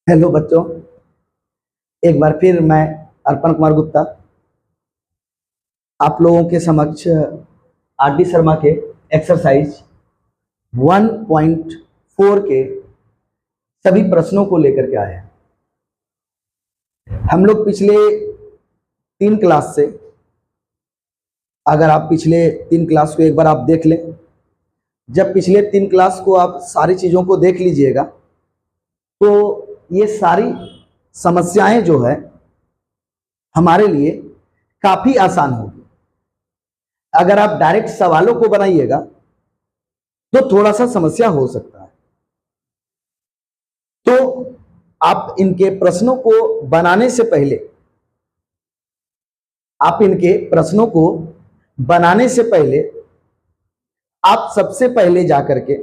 Hello बच्चों, एक बार फिर मैं अर्पण कुमार गुप्ता आप लोगों के समक्ष आर डी शर्मा के एक्सरसाइज 1.4 के सभी प्रश्नों को लेकर के आए हैं। हम लोग पिछले 3 क्लास से, अगर आप पिछले 3 क्लास को एक बार आप देख लें, जब पिछले 3 क्लास को आप सारी चीज़ों को देख लीजिएगा तो ये सारी समस्याएं जो है हमारे लिए काफी आसान होगी। अगर आप डायरेक्ट सवालों को बनाइएगा तो थोड़ा सा समस्या हो सकता है। तो आप इनके प्रश्नों को बनाने से पहले आप सबसे पहले जाकर के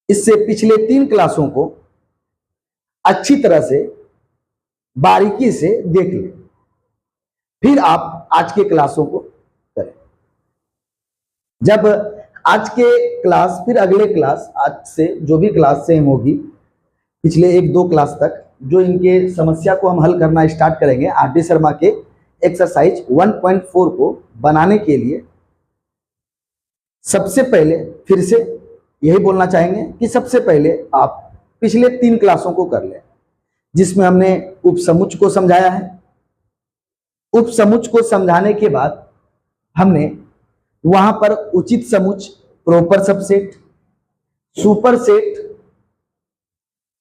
इससे पिछले 3 क्लासों को अच्छी तरह से बारीकी से देख लें, फिर आप आज के क्लासों को करें। जब आज के क्लास फिर अगले क्लास, आज से जो भी क्लास सेम होगी पिछले 1-2 क्लास तक, जो इनके समस्या को हम हल करना स्टार्ट करेंगे आर डी शर्मा के एक्सरसाइज 1.4 को बनाने के लिए, सबसे पहले फिर से यही बोलना चाहेंगे कि सबसे पहले आप पिछले 3 क्लासों को कर लें, जिसमें हमने उपसमुच्चय को समझाया है। उपसमुच्चय को समझाने के बाद हमने वहां पर उचित समुच्चय, प्रॉपर सबसेट, सुपर सेट,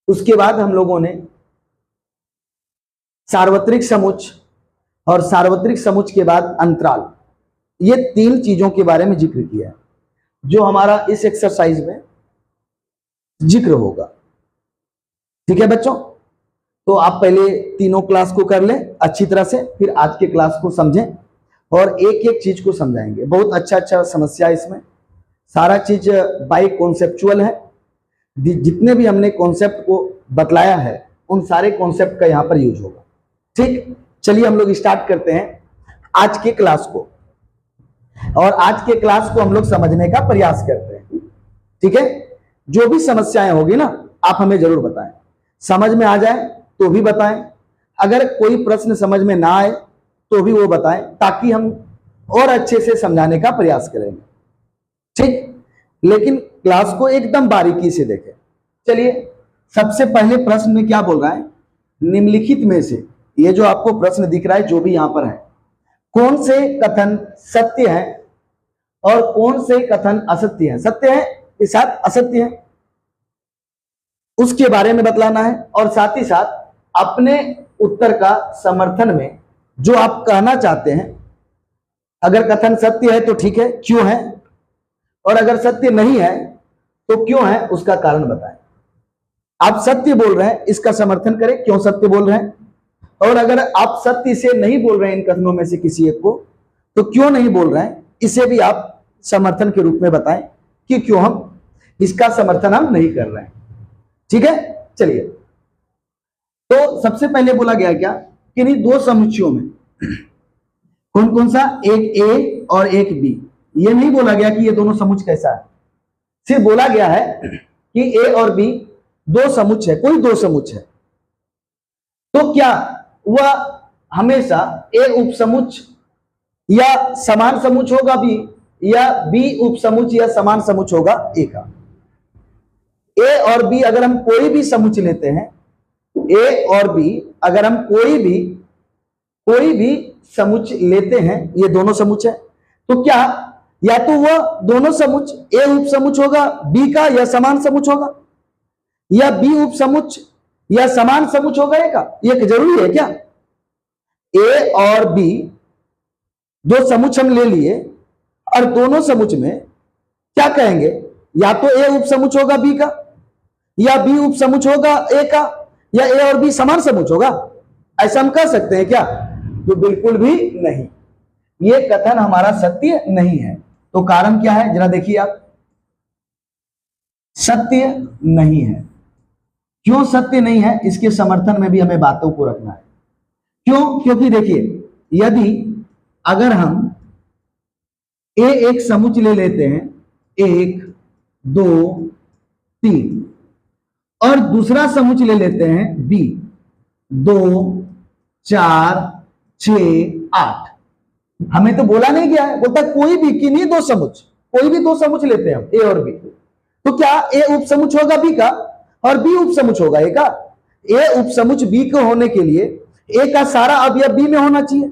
उसके बाद हम लोगों ने सार्वत्रिक समुच्चय और सार्वत्रिक समुच्चय के बाद अंतराल, ये 3 चीजों के बारे में जिक्र किया है जो हमारा इस एक्सरसाइज में जिक्र होगा। ठीक है बच्चों, तो आप पहले तीनों क्लास को कर लें अच्छी तरह से, फिर आज के क्लास को समझें और एक एक चीज को समझाएंगे। बहुत अच्छा समस्या इसमें, सारा चीज बाय कॉन्सेप्चुअल है। जितने भी हमने कॉन्सेप्ट को बतलाया है उन सारे कॉन्सेप्ट का यहाँ पर यूज होगा। ठीक, चलिए हम लोग स्टार्ट करते हैं आज के क्लास को, और आज के क्लास को हम लोग समझने का प्रयास करते हैं। ठीक है, जो भी समस्याएं होगी ना आप हमें जरूर बताएं, समझ में आ जाए तो भी बताएं, अगर कोई प्रश्न समझ में ना आए तो भी वो बताएं, ताकि हम और अच्छे से समझाने का प्रयास करेंगे। ठीक, लेकिन क्लास को एकदम बारीकी से देखें। चलिए, सबसे पहले प्रश्न में क्या बोल रहा है, निम्नलिखित में से, ये जो आपको प्रश्न दिख रहा है जो भी यहां पर है, कौन से कथन सत्य है और कौन से कथन असत्य है, सत्य है के साथ असत्य है, उसके बारे में बतलाना है। और साथ ही साथ अपने उत्तर का समर्थन में जो आप कहना चाहते हैं, अगर कथन सत्य है तो ठीक है, क्यों है, और अगर सत्य नहीं है तो क्यों है, उसका कारण बताएं। आप सत्य बोल रहे हैं, इसका समर्थन करें, क्यों सत्य बोल रहे हैं, और अगर आप सत्य से नहीं बोल रहे हैं इन कथनों में से किसी एक को, तो क्यों नहीं बोल रहे हैं, इसे भी आप समर्थन के रूप में बताएं कि क्यों हम इसका समर्थन हम नहीं कर रहे हैं। ठीक है, चलिए, तो सबसे पहले बोला गया क्या कि नहीं, 2 समुच्चयों में कौन कौन सा, एक ए और एक बी, ये नहीं बोला गया कि ये दोनों समुच्चय कैसा है, सिर्फ बोला गया है कि ए और बी 2 समुच्चय है, कोई 2 समुच्चय है। तो क्या वह हमेशा ए उपसमुच्चय या समान समुच्चय होगा बी, या बी उपसमुच्चय या समान समुच्चय होगा ए का। ए और बी अगर हम कोई भी समुच्चय लेते हैं, ए और बी अगर हम कोई भी समुच्चय लेते हैं, ये दोनों समुच्चय, तो क्या या तो वह दोनों समुच्चय ए उपसमुच्चय होगा बी का या समान समुच्चय होगा, या बी उपसमुच्चय या समान समुच्चय होगा ए का। ये जरूरी है क्या, ए और बी 2 समुच्चय हम ले लिए और दोनों समुच्चय में क्या कहेंगे, या तो ए उपसमुच्चय होगा बी का, या बी उपसमुच्चय होगा ए का, या ए और बी समान समुच्चय होगा, ऐसा हम कह सकते हैं क्या, तो बिल्कुल भी नहीं, ये कथन हमारा सत्य नहीं है। तो कारण क्या है जरा देखिए आप, सत्य नहीं है। क्यों सत्य नहीं है, इसके समर्थन में भी हमें बातों को रखना है। क्यों, क्योंकि देखिए, यदि अगर हम ए एक समुच्चय ले लेते हैं, 1 2 3, और दूसरा समुच ले लेते हैं बी, 2 4 6 8। हमें तो बोला नहीं गया है, बोलता कोई भी कि नहीं दो समुच, कोई भी दो समुच लेते हैं हम, ए और बी। तो क्या ए उप समुच होगा बी का और बी उप समुच होगा ए का? ए उप समुच बी को होने के लिए ए का सारा अवयव बी में होना चाहिए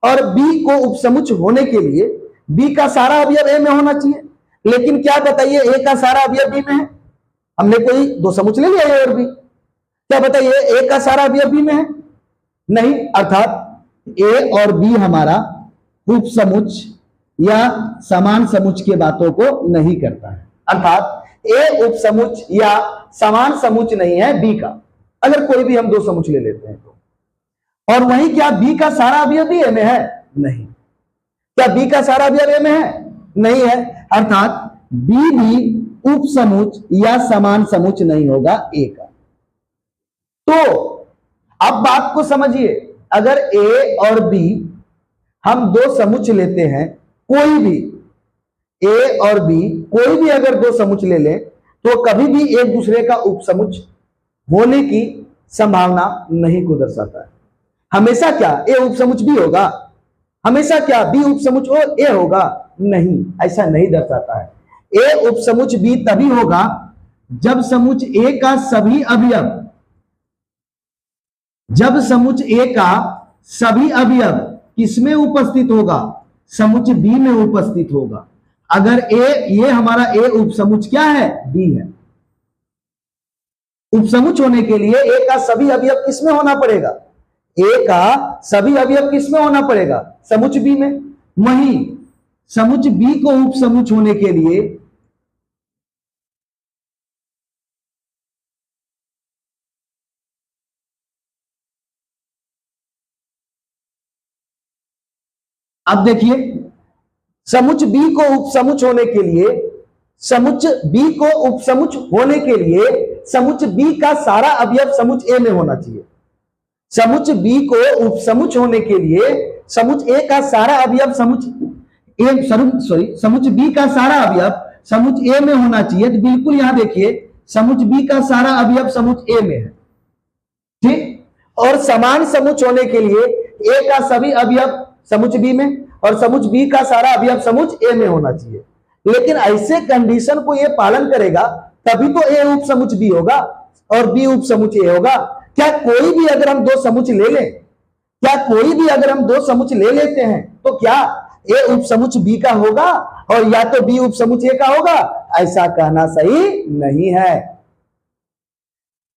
और बी को उप समुच होने के लिए बी का सारा अवयव ए में होना चाहिए। लेकिन क्या बताइए, ए का सारा अवयव बी में है, हमने कोई दो समुच ले लिया ए और बी, क्या बताइए ए का सारा अवयव बी में है? नहीं, अर्थात ए और बी हमारा उप समुच या समान समुच की बातों को नहीं करता है, अर्थात ए उप समुच या समान समुच नहीं है बी का, अगर कोई भी हम दो समुच ले लेते हैं तो। और वहीं क्या बी का सारा अवयव भी ए में है? नहीं। क्या बी का सारा अवयव ए में है? नहीं है, अर्थात बी भी उप समुच या समान समुच नहीं होगा ए का। तो अब बात को समझिए, अगर ए और बी हम दो समुच लेते हैं, कोई भी ए और बी कोई भी अगर दो समुच ले लें तो कभी भी एक दूसरे का उपसमुच होने की संभावना नहीं को दर्शाता है। हमेशा क्या ए उपसमुच बी होगा? हमेशा क्या बी उपसमुच ए होगा? नहीं, ऐसा नहीं दर्शाता है। ए उपसमुच बी तभी होगा जब समुच ए का सभी अवयव, जब समुच ए का सभी अवयव किसमें उपस्थित होगा? समुच बी में उपस्थित होगा। अगर ए, ये हमारा ए उपसमुच क्या है? बी है। उपसमुच होने के लिए ए का सभी अवयव किसमें होना पड़ेगा? ए का सभी अवयव किसमें होना पड़ेगा? समुच बी में। वहीं समुच बी को उपसमुच होने के लिए अब देखिए, समुच बी को उपसमुच होने के लिए, समुच बी को उपसमुच होने के लिए समुच बी का सारा अवयव समुच ए में होना चाहिए। समुच बी को उपसमुच होने के लिए समुच ए का सारा अवयव समुच बी का सारा अवयव समुच ए में होना चाहिए। तो बिल्कुल यहां देखिए, समुच बी का सारा अवयव समुच ए में है, ठीक। और समान समुच होने के लिए ए का सभी अवयव समुच बी में और समुच बी का सारा अवयव समुच ए में होना चाहिए। लेकिन ऐसे कंडीशन को ये पालन करेगा तभी तो ए उप समुच बी होगा और बी उप समुच ए होगा। क्या कोई भी अगर हम दो समुच ले लें, क्या कोई भी अगर हम दो समुच ले लेते हैं तो क्या ए उप समुच बी का होगा और या तो बी उप समुच ए का होगा? ऐसा कहना सही नहीं है,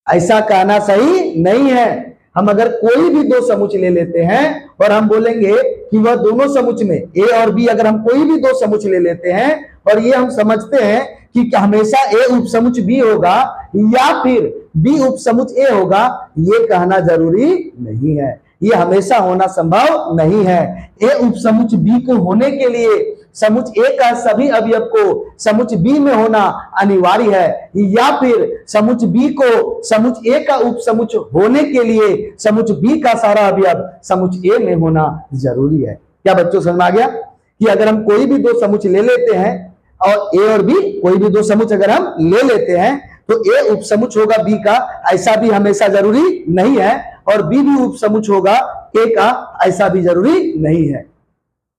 ऐसा कहना सही नहीं है। हम अगर कोई भी दो समुच ले लेते हैं और हम बोलेंगे कि वह दोनों समुच में ए और बी, अगर हम कोई भी दो समुच ले लेते हैं और ये हम समझते हैं कि हमेशा ए उपसमुच बी होगा या फिर बी उपसमुच ए होगा, ये कहना जरूरी नहीं है, ये हमेशा होना संभव नहीं है। ए उपसमुच बी को होने के लिए समुच ए का सभी अवयव को समुच बी में होना अनिवार्य है, या फिर समुच बी को समुच ए का उपसमुच होने के लिए समुच बी का सारा अवयव समुच ए में होना जरूरी है। क्या बच्चों समझ में आ गया कि अगर हम कोई भी दो समुच ले लेते हैं और ए और बी कोई भी दो समुच अगर हम ले लेते हैं तो ए उपसमुच होगा बी का, ऐसा भी हमेशा जरूरी नहीं है, और बी भी उपसमुच होगा ए का, ऐसा भी जरूरी नहीं है।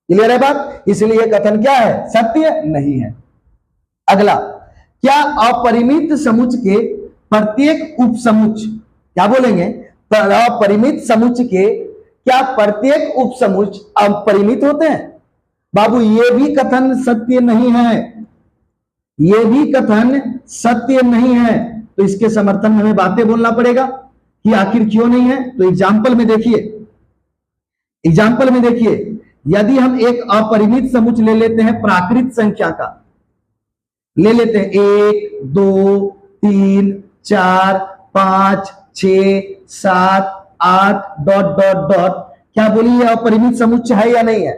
क्लियर है बात? इसलिए कथन क्या है? सत्य नहीं है। अगला, क्या अपरिमित समुच के प्रत्येक उपसमुच, क्या बोलेंगे, अपरिमित समुच के क्या प्रत्येक उपसमुच अपरिमित होते हैं? बाबू ये भी कथन सत्य नहीं है, ये भी कथन सत्य नहीं है। तो इसके समर्थन में हमें बातें बोलना पड़ेगा कि आखिर क्यों नहीं है। तो एग्जाम्पल में देखिए, एग्जाम्पल में देखिए, यदि हम एक अपरिमित समुच ले लेते हैं प्राकृत संख्या का, ले लेते हैं 1 2 3 4 5 6 7 8 ... क्या बोलिए, अपरिमित समुच्चय है या नहीं है?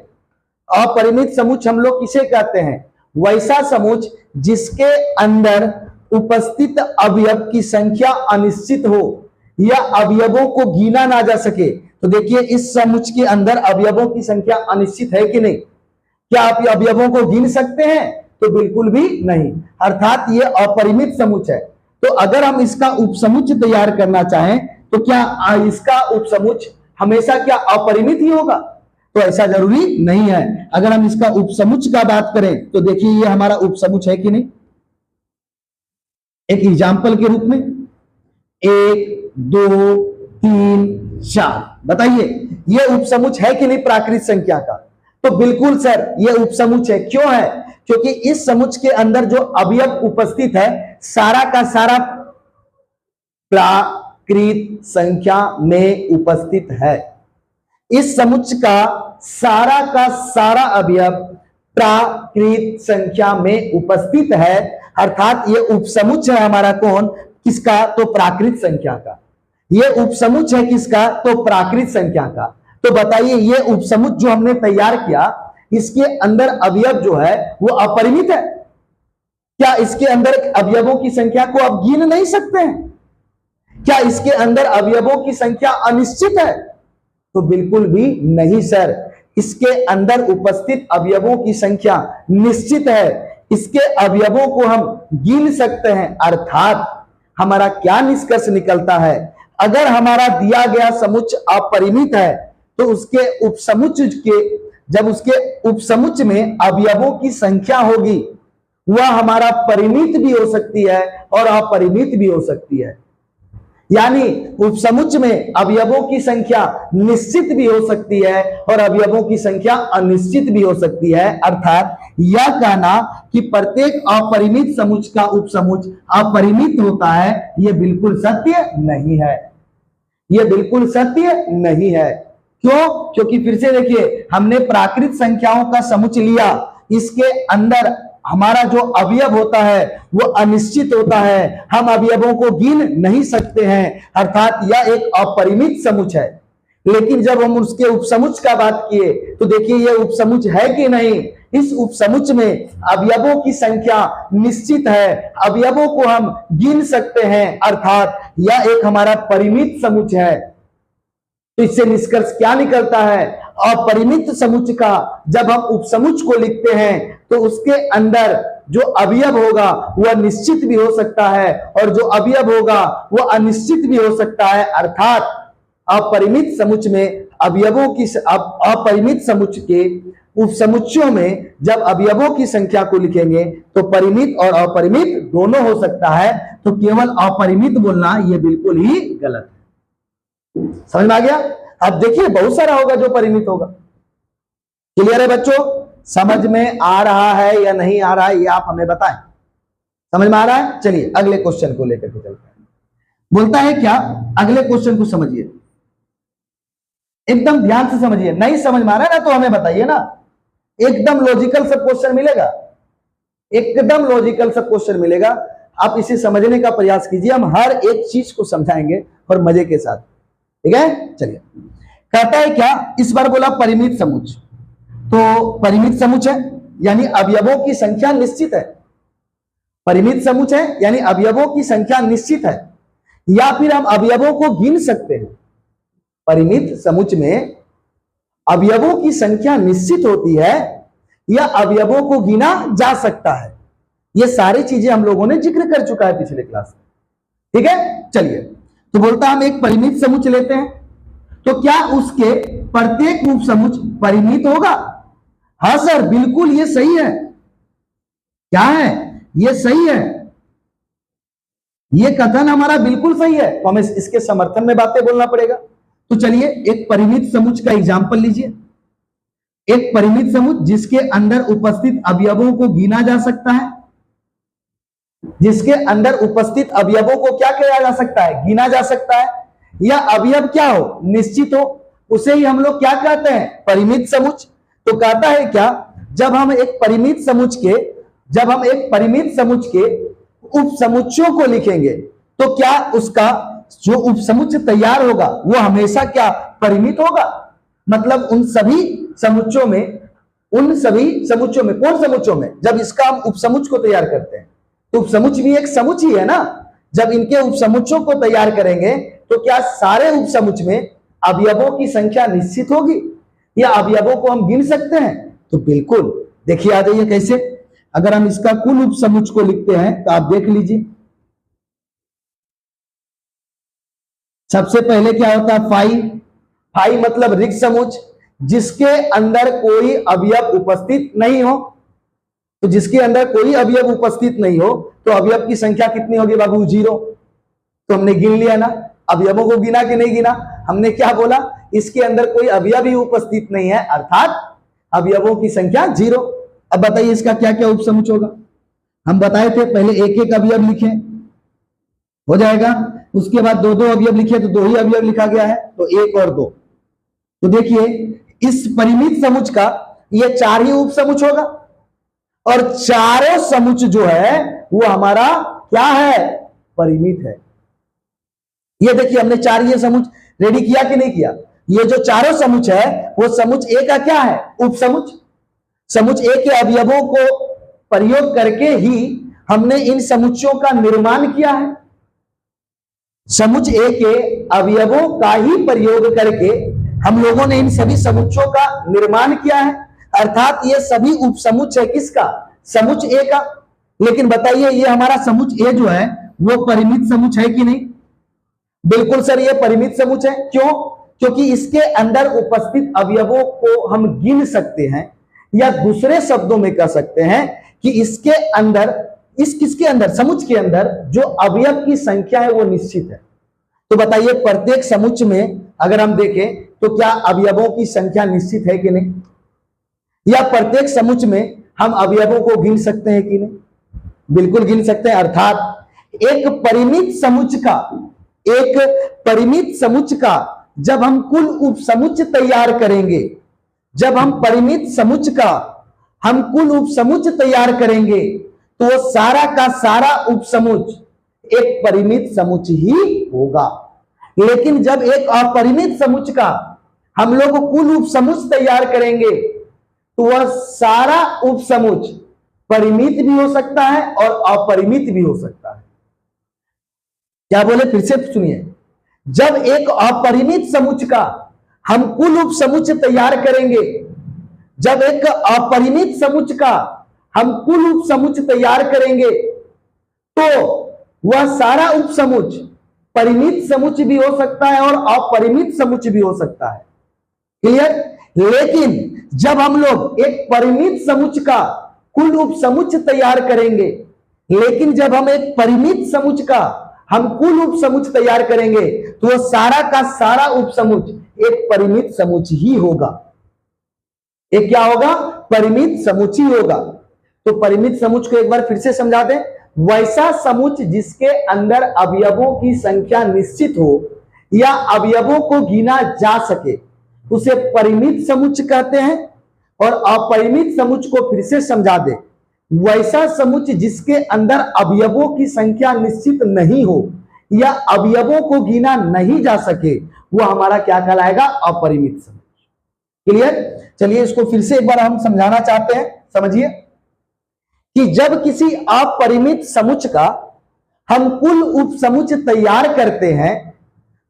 अपरिमित समुच्चय हम लोग किसे कहते हैं? वैसा समुच्चय जिसके अंदर उपस्थित अवयव की संख्या अनिश्चित हो या अवयवों को गिना ना जा सके। तो देखिए, इस समुच्चय के अंदर अवयवों की संख्या अनिश्चित है कि नहीं? क्या आप अवयवों को गिन सकते हैं? तो बिल्कुल भी नहीं, अर्थात ये अपरिमित समुच्चय है। तो अगर हम इसका उपसमुच्चय तैयार करना चाहें तो क्या इसका उपसमुच्चय हमेशा क्या अपरिमित ही होगा? तो ऐसा जरूरी नहीं है। अगर हम इसका उपसमुच्चय का बात करें तो देखिए ये हमारा उपसमुच्चय है कि नहीं, एक एग्जाम्पल के रूप में 1 2 3 4, बताइए ये उपसमुच्चय है कि नहीं प्राकृत संख्या का? तो बिल्कुल सर ये उपसमुच्चय है। क्यों है? क्योंकि इस समुच्चय के अंदर जो अवयव उपस्थित है सारा का सारा प्राकृत संख्या में उपस्थित है। इस समुच्चय का सारा अवयव प्राकृत संख्या में उपस्थित है, अर्थात ये उपसमुच्चय है हमारा कौन? किसका? तो प्राकृत संख्या का। ये उपसमुच्चय है किसका? तो प्राकृत संख्या का। तो बताइए ये उपसमुच्चय जो हमने तैयार किया इसके अंदर अवयव जो है वो अपरिमित है क्या? इसके अंदर अवयवों की संख्या को आप गिन नहीं सकते हैं क्या? इसके अंदर अवयवों की संख्या अनिश्चित है? तो बिल्कुल भी नहीं सर, इसके अंदर उपस्थित अवयवों की संख्या निश्चित है। इसके अवयवों को हम गिन सकते हैं, अर्थात हमारा क्या निष्कर्ष निकलता है? अगर हमारा दिया गया समुच्चय अपरिमित है तो उसके उपसमुच्चय जब उसके उपसमुच्चय में अवयवों की संख्या होगी वह हमारा परिमित भी हो सकती है और अपरिमित भी हो सकती है। यानी उपसमुच्चय में अवयवों की संख्या निश्चित भी हो सकती है और अवयवों की संख्या अनिश्चित भी हो सकती है। अर्थात यह कहना कि प्रत्येक अपरिमित समुच्चय का उपसमुच्चय अपरिमित होता है यह बिल्कुल सत्य नहीं है। यह बिल्कुल सत्य नहीं है। क्यों? क्योंकि फिर से देखिए हमने प्राकृत संख्याओं का समुच्चय लिया, इसके अंदर हमारा जो अवयव होता है वो अनिश्चित होता है, हम अवयवों को गिन नहीं सकते हैं, अर्थात यह एक अपरिमित समुच्चय है। लेकिन जब हम उसके उपसमुच्चय का बात किए तो देखिए यह उपसमुच्चय है कि नहीं, इस उपसमुच्चय में अवयवों की संख्या निश्चित है, अवयवों को हम गिन सकते हैं, अर्थात यह एक हमारा परिमित समुच्चय है। तो इससे निष्कर्ष क्या निकलता है? अपरिमित समुच्चय का जब हम उपसमुच्चय को लिखते हैं तो उसके अंदर जो अवयव होगा वह निश्चित भी हो सकता है और जो अवयव होगा वह अनिश्चित भी हो सकता है। अर्थात अपरिमित समुच्चय में अवयवों की अपरिमित समुच्चय के उपसमुच्चयों में जब अवयवों की संख्या को लिखेंगे तो परिमित और अपरिमित दोनों हो सकता है। तो केवल अपरिमित बोलना यह बिल्कुल ही गलत है। समझ में आ गया? अब देखिए बहुत सारा होगा जो परिमित होगा। क्लियर है बच्चों? समझ में आ रहा है या नहीं आ रहा है ये आप हमें बताएं। समझ में आ रहा है? चलिए अगले क्वेश्चन को लेकर के चलते हैं। बोलता है क्या? अगले क्वेश्चन को समझिए, एकदम ध्यान से समझिए। नहीं समझ में आ रहा है ना तो हमें बताइए ना, एकदम लॉजिकल सब क्वेश्चन मिलेगा, एकदम लॉजिकल सब क्वेश्चन मिलेगा। आप इसे समझने का प्रयास कीजिए, हम हर एक चीज को समझाएंगे और मजे के साथ। ठीक है? चलिए कहता है क्या? इस बार बोला परिमित समुच्चय, तो परिमित समुच्चय यानी अवयवों की संख्या निश्चित है। परिमित समुच्चय यानी अवयवों की संख्या निश्चित है, या फिर हम अवयवों को गिन सकते हैं। परिमित समुच्चय में अवयवों की संख्या निश्चित होती है या अवयवों को गिना जा सकता है। ये सारी चीजें हम लोगों ने जिक्र कर चुका है पिछले क्लास में। ठीक है? चलिए तो बोलता हम एक परिमित समुच्चय लेते हैं, तो क्या उसके प्रत्येक उपसमुच्चय परिमित होगा? हाँ सर बिल्कुल ये सही है। क्या है? ये सही है, ये कथन हमारा बिल्कुल सही है। तो हमें इसके समर्थन में बातें बोलना पड़ेगा। तो चलिए एक परिमित समुच्चय का एग्जाम्पल लीजिए। एक परिमित समुच्चय जिसके अंदर उपस्थित अवयवों को गिना जा सकता है, जिसके अंदर उपस्थित अवयवों को क्या किया जा सकता है? गिना जा सकता है। या अवयव क्या हो? निश्चित हो, उसे ही हम लोग क्या कहते हैं? परिमित समुच्चय। तो कहता है क्या? जब हम एक परिमित समुच्चय के उपसमुच्चयों को लिखेंगे तो क्या उसका जो उपसमुच्चय तैयार होगा वो हमेशा क्या परिमित होगा? मतलब उन सभी समुच्चयों में कौन समुच्चयों में जब इसका हम उपसमुच्चय को तैयार करते हैं तो उपसमुच्चय भी एक समुच्चय है ना। जब इनके उपसमुच्चयों को तैयार करेंगे तो क्या सारे उपसमुच्चय में अवयवों की संख्या निश्चित होगी या अवयवों को हम गिन सकते हैं? तो बिल्कुल। देखिए आ जाइए कैसे। अगर हम इसका कुल उपसमुच्चय को लिखते हैं तो आप देख लीजिए, सबसे पहले क्या होता है, फाई। फाई मतलब रिक्त समुच, जिसके अंदर कोई अवयव उपस्थित नहीं हो। तो जिसके अंदर कोई अवयव उपस्थित नहीं हो तो अवयव की संख्या कितनी होगी बाबू, 0। तो हमने गिन लिया ना, अवयवों को गिना कि नहीं गिना। हमने क्या बोला, इसके अंदर कोई अवयव ही उपस्थित नहीं है, अर्थात अवयवों की संख्या 0। अब बताइए इसका क्या क्या उपसमुच होगा। हम बताए थे पहले एक एक अवयव लिखे, हो जाएगा। उसके बाद दो दो अवयव लिखे तो 2 ही अवयव लिखा गया है, तो 1 और 2। तो देखिए इस परिमित समुच का ये 4 ही उपसमुच होगा, और चारों समुच जो है वो हमारा क्या है, परिमित है। ये देखिए हमने 4 ये समुच रेडी किया कि नहीं किया। ये जो चारों समुच है वो समुच ए का क्या है, उपसमुच। समुच ए के अवयवों को प्रयोग करके ही हमने इन समुच्चों का निर्माण किया है। समुच ए के अवयवों का ही प्रयोग करके हम लोगों ने इन सभी समुच्चों का निर्माण किया है, अर्थात ये सभी उपसमुच है किसका, समुच ए का। लेकिन बताइए ये हमारा समुच ए जो है वो परिमित समुच है कि नहीं। बिल्कुल सर, ये परिमित समुच है। क्यों, क्योंकि इसके अंदर उपस्थित अवयवों को हम गिन सकते हैं, या दूसरे शब्दों में कह सकते हैं कि इसके अंदर, इस किसके अंदर, समुच के अंदर जो अवयव की संख्या है वो निश्चित है। तो बताइए प्रत्येक समुच में अगर हम देखें तो क्या अवयवों की संख्या निश्चित है कि नहीं, या प्रत्येक समुच में हम अवयवों को गिन सकते हैं कि नहीं। बिल्कुल गिन सकते हैं, अर्थात एक परिमित समुच का जब हम कुल उपसमुच तैयार करेंगे, जब हम परिमित समुच का हम कुल उपसमुच तैयार करेंगे तो वो सारा का सारा उपसमुच एक परिमित समुच ही होगा। लेकिन जब एक अपरिमित समुच का हम लोग कुल उपसमुच तैयार करेंगे तो वह सारा उपसमुच परिमित भी हो सकता है और अपरिमित भी हो सकता है। क्या बोले, फिर से सुनिए। जब एक अपरिमित समुच का हम कुल उपसमुच तैयार करेंगे, जब एक अपरिमित समुच का हम कुल उपसमुच तैयार करेंगे तो वह सारा उपसमुच परिमित समुच भी हो सकता है और अपरिमित समुच भी हो सकता है। क्लियर। लेकिन जब हम लोग एक परिमित समुच का कुल उपसमुच तैयार करेंगे, लेकिन जब हम एक परिमित समुच का हम कुल उपसमुच तैयार करेंगे तो वह सारा का सारा उपसमुच एक परिमित समुच ही होगा। एक क्या होगा, परिमित समुच ही होगा। तो परिमित समुच को एक बार फिर से समझा दें। वैसा समुच जिसके अंदर अवयवों की संख्या निश्चित हो या अवयवों को गिना जा सके उसे परिमित समुच कहते हैं। और अपरिमित समुच को फिर से समझा दे, वैसा समुच जिसके अंदर अवयवों की संख्या निश्चित नहीं हो या अवयवों को गिना नहीं जा सके वो हमारा क्या कहलाएगा, अपरिमित समुच। क्लियर। चलिए इसको फिर से एक बार हम समझाना चाहते हैं। समझिए कि जब किसी अपरिमित समुच का हम कुल उपसमुच तैयार करते हैं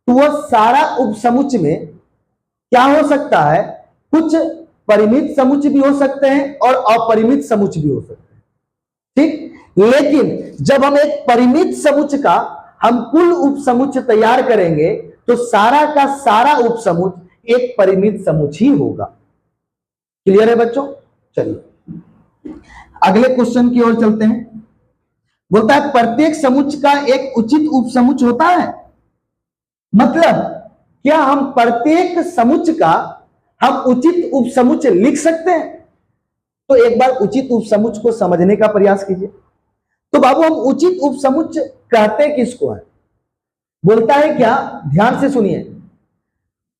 तो वह सारा उपसमुच में क्या हो सकता है, कुछ परिमित समुच भी हो सकते हैं और अपरिमित समुच भी हो सकते हैं। ठीक। लेकिन जब हम एक परिमित समुच का हम कुल उपसमुच तैयार करेंगे तो सारा का सारा उपसमुच एक परिमित समुच ही होगा। क्लियर है बच्चों। चलिए अगले क्वेश्चन की ओर चलते हैं। बोलता है प्रत्येक समुच का एक उचित उपसमुच होता है। मतलब क्या हम प्रत्येक समुच का हम उचित उपसमुच लिख सकते हैं। तो एक बार उचित उपसमुच को समझने का प्रयास कीजिए। तो बाबू हम उचित उपसमुच कहते किसको है। बोलता है क्या, ध्यान से सुनिए।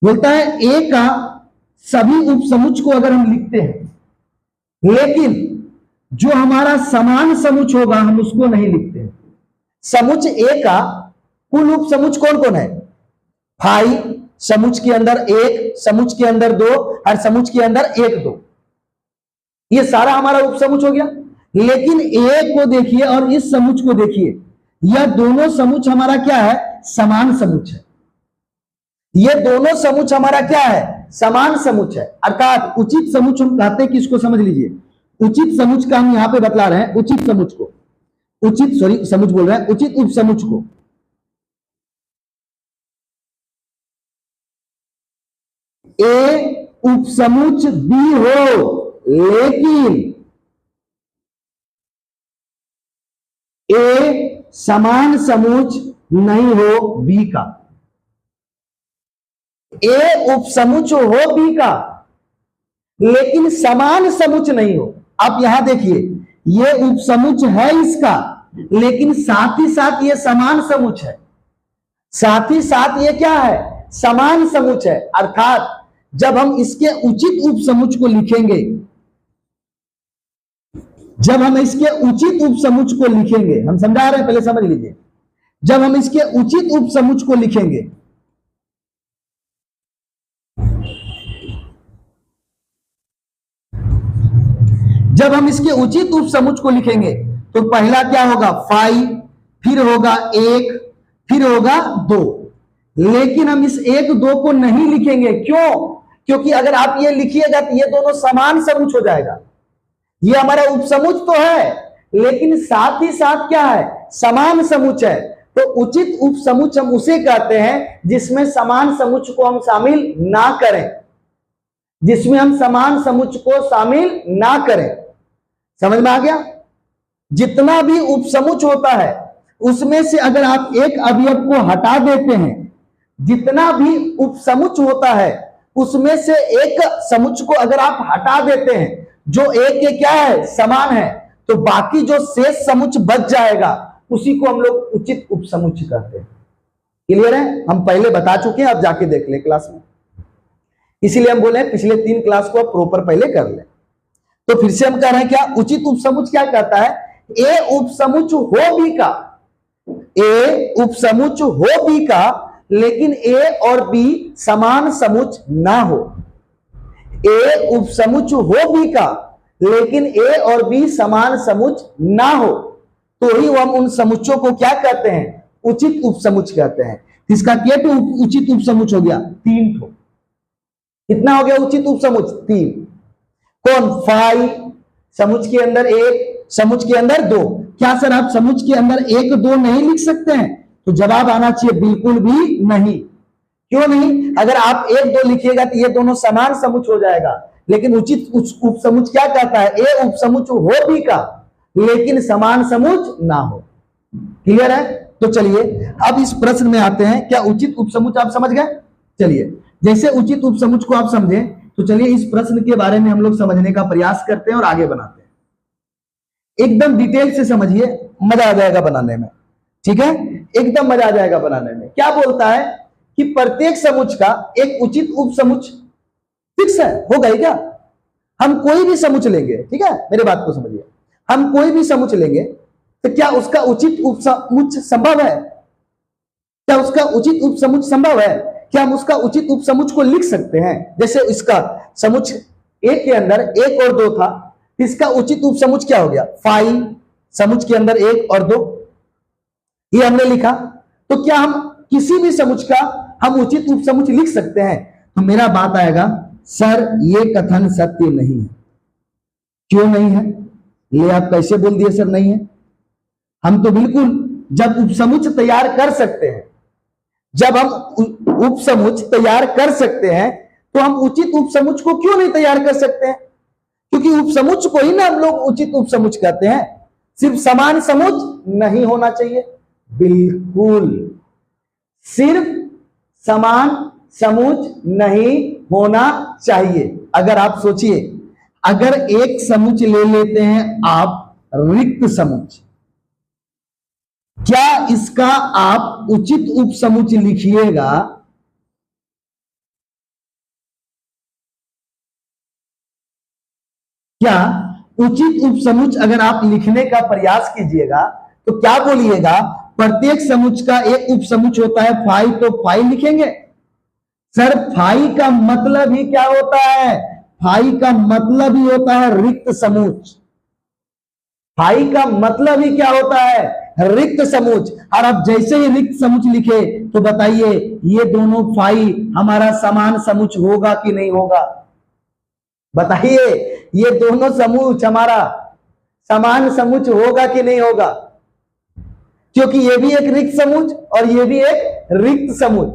बोलता है ए का सभी उपसमुच को अगर हम लिखते हैं लेकिन जो हमारा समान समुच होगा हम उसको नहीं लिखते हैं। समुच ए का कुल उपसमुच कौन कौन है, फाई, समुच के अंदर 1, समुच के अंदर 2 और समुच के अंदर 1 2, ये सारा हमारा उपसमुच हो गया। लेकिन ए को देखिए और इस समुच को देखिए, यह दोनों समुच हमारा क्या है, समान समुच है। ये दोनों समुच हमारा क्या है, समान समुच है। अर्थात उचित समुच हम कहते हैं किसको, समझ लीजिए। उचित समुच का हम यहां पे बतला रहे हैं, उचित समुच को, उचित समुच बोल रहे हैं, उचित उपसमुच को ए उपसमुच बी हो लेकिन ए समान समुच नहीं हो बी का। ए उपसमुच हो बी का लेकिन समान समुच नहीं हो। आप यहां देखिए, ये उपसमुच है इसका, लेकिन साथ ही साथ ये समान समुच है। साथ ही साथ ये क्या है? समान समुच है। अर्थात जब हम इसके उचित उपसमुच को लिखेंगे, जब हम इसके उचित उपसमुच को लिखेंगे, हम समझा रहे हैं, पहले समझ लीजिए। जब हम इसके उचित उपसमुच को लिखेंगे, जब हम इसके उचित उपसमुच को लिखेंगे तो पहला क्या होगा? 5, फिर होगा 1, फिर होगा 2। लेकिन हम इस 1 2 को नहीं लिखेंगे। क्यों? क्योंकि अगर आप ये लिखिएगा तो ये दोनों समान समुच हो जाएगा। ये हमारा उपसमुच तो है, लेकिन साथ ही साथ क्या है? समान समुच है। तो उचित उपसमुच हम उसे कहते हैं जिसमें समान समुच को हम शामिल ना करें, जिसमें हम समान समुच को शामिल ना करें। समझ में आ गया? जितना भी उपसमुच होता है उसमें से अगर आप एक अवयव को हटा देते हैं, जितना भी उपसमुच होता है उसमें से एक समुच को अगर आप हटा देते हैं जो एक के क्या है? समान है, तो बाकी जो शेष समुच बच जाएगा उसी को हम लोग उचित उपसमुच कहते हैं। क्लियर है? हम पहले बता चुके हैं, अब जाके देख ले क्लास में। इसीलिए हम बोले पिछले 3 क्लास को आप प्रॉपर पहले कर ले। तो फिर से हम कह रहे हैं क्या? उचित उपसमुच क्या कहता है? ए उपसमुच हो बी का, ए उपसमुच हो बी का लेकिन ए और बी समान समुच ना हो। ए उपसमुच हो बी का लेकिन ए और बी समान समुच ना हो, तो ही हम उन समुचों को क्या कहते हैं? उचित उपसमुच कहते हैं। इसका क्या उचित उपसमुच हो गया? 3 ठो। कितना हो गया उचित उपसमुच? 3। कौन? 5 समुच के अंदर 1, समुच के अंदर 2। क्या सर आप समुच के अंदर 1 2 नहीं लिख सकते हैं? तो जवाब आना चाहिए बिल्कुल भी नहीं। क्यों नहीं? अगर आप 1 2 लिखिएगा तो ये दोनों समान समुच हो जाएगा। लेकिन उचित उपसमुच क्या कहता है? ए उपसमुच हो बी का लेकिन समान समुच ना हो। क्लियर है? तो चलिए अब इस प्रश्न में आते हैं। क्या उचित उपसमुच आप समझ गए? चलिए, जैसे उचित उपसमुच को आप समझे तो चलिए इस प्रश्न के बारे में हम लोग समझने का प्रयास करते हैं और आगे बनाते हैं। एकदम डिटेल से समझिए, मजा आ जाएगा बनाने में। ठीक है? एकदम मजा आ जाएगा बनाने में। क्या बोलता है कि प्रत्येक समुच का एक उचित उपसमुच फिक्स है। होगा ही क्या? हम कोई भी समुच लेंगे, ठीक है, मेरे बात को समझिए, हम कोई भी समुच लेंगे तो क्या उसका उचित उपसमुच संभव है? क्या उसका उचित उपसमुच संभव है? क्या हम उसका उचित उपसमुच को लिख सकते हैं? जैसे इसका समुच एक के अंदर 1 और 2 था, इसका उचित उपसमुच क्या हो गया? 5 समुच के अंदर 1 और 2, ये हमने लिखा। तो क्या हम किसी भी समुच का हम उचित उपसमुच लिख सकते हैं? तो मेरा बात आएगा, सर ये कथन सत्य नहीं है। क्यों नहीं है? ये आप कैसे बोल दिए सर नहीं है? हम तो बिल्कुल जब उपसमुच तैयार कर सकते हैं, जब हम उपसमुच तैयार कर सकते हैं तो हम उचित उपसमुच को क्यों नहीं तैयार कर सकते हैं? क्योंकि उपसमुच को ही ना हम लोग उचित उपसमुच कहते हैं। सिर्फ समान समुच नहीं होना चाहिए, बिल्कुल सिर्फ समान समुच नहीं होना चाहिए। अगर आप सोचिए, अगर एक समुच ले लेते हैं आप रिक्त समुच, क्या इसका आप उचित उपसमुच लिखिएगा? क्या उचित उपसमुच अगर आप लिखने का प्रयास कीजिएगा तो क्या बोलिएगा? प्रत्येक समुच का एक उपसमुच होता है 5, तो 5 लिखेंगे। सर 5 का मतलब ही क्या होता है? 5 का मतलब ही होता है रिक्त समुच। 5 का मतलब ही क्या होता है? रिक्त समुच। और अब जैसे ही रिक्त समुच लिखे तो बताइए ये दोनों 5 हमारा समान समुच होगा कि नहीं होगा? बताइए ये दोनों समुच हमारा समान समुच होगा कि नहीं होगा? क्योंकि ये भी एक रिक्त समुच और ये भी एक रिक्त समुच।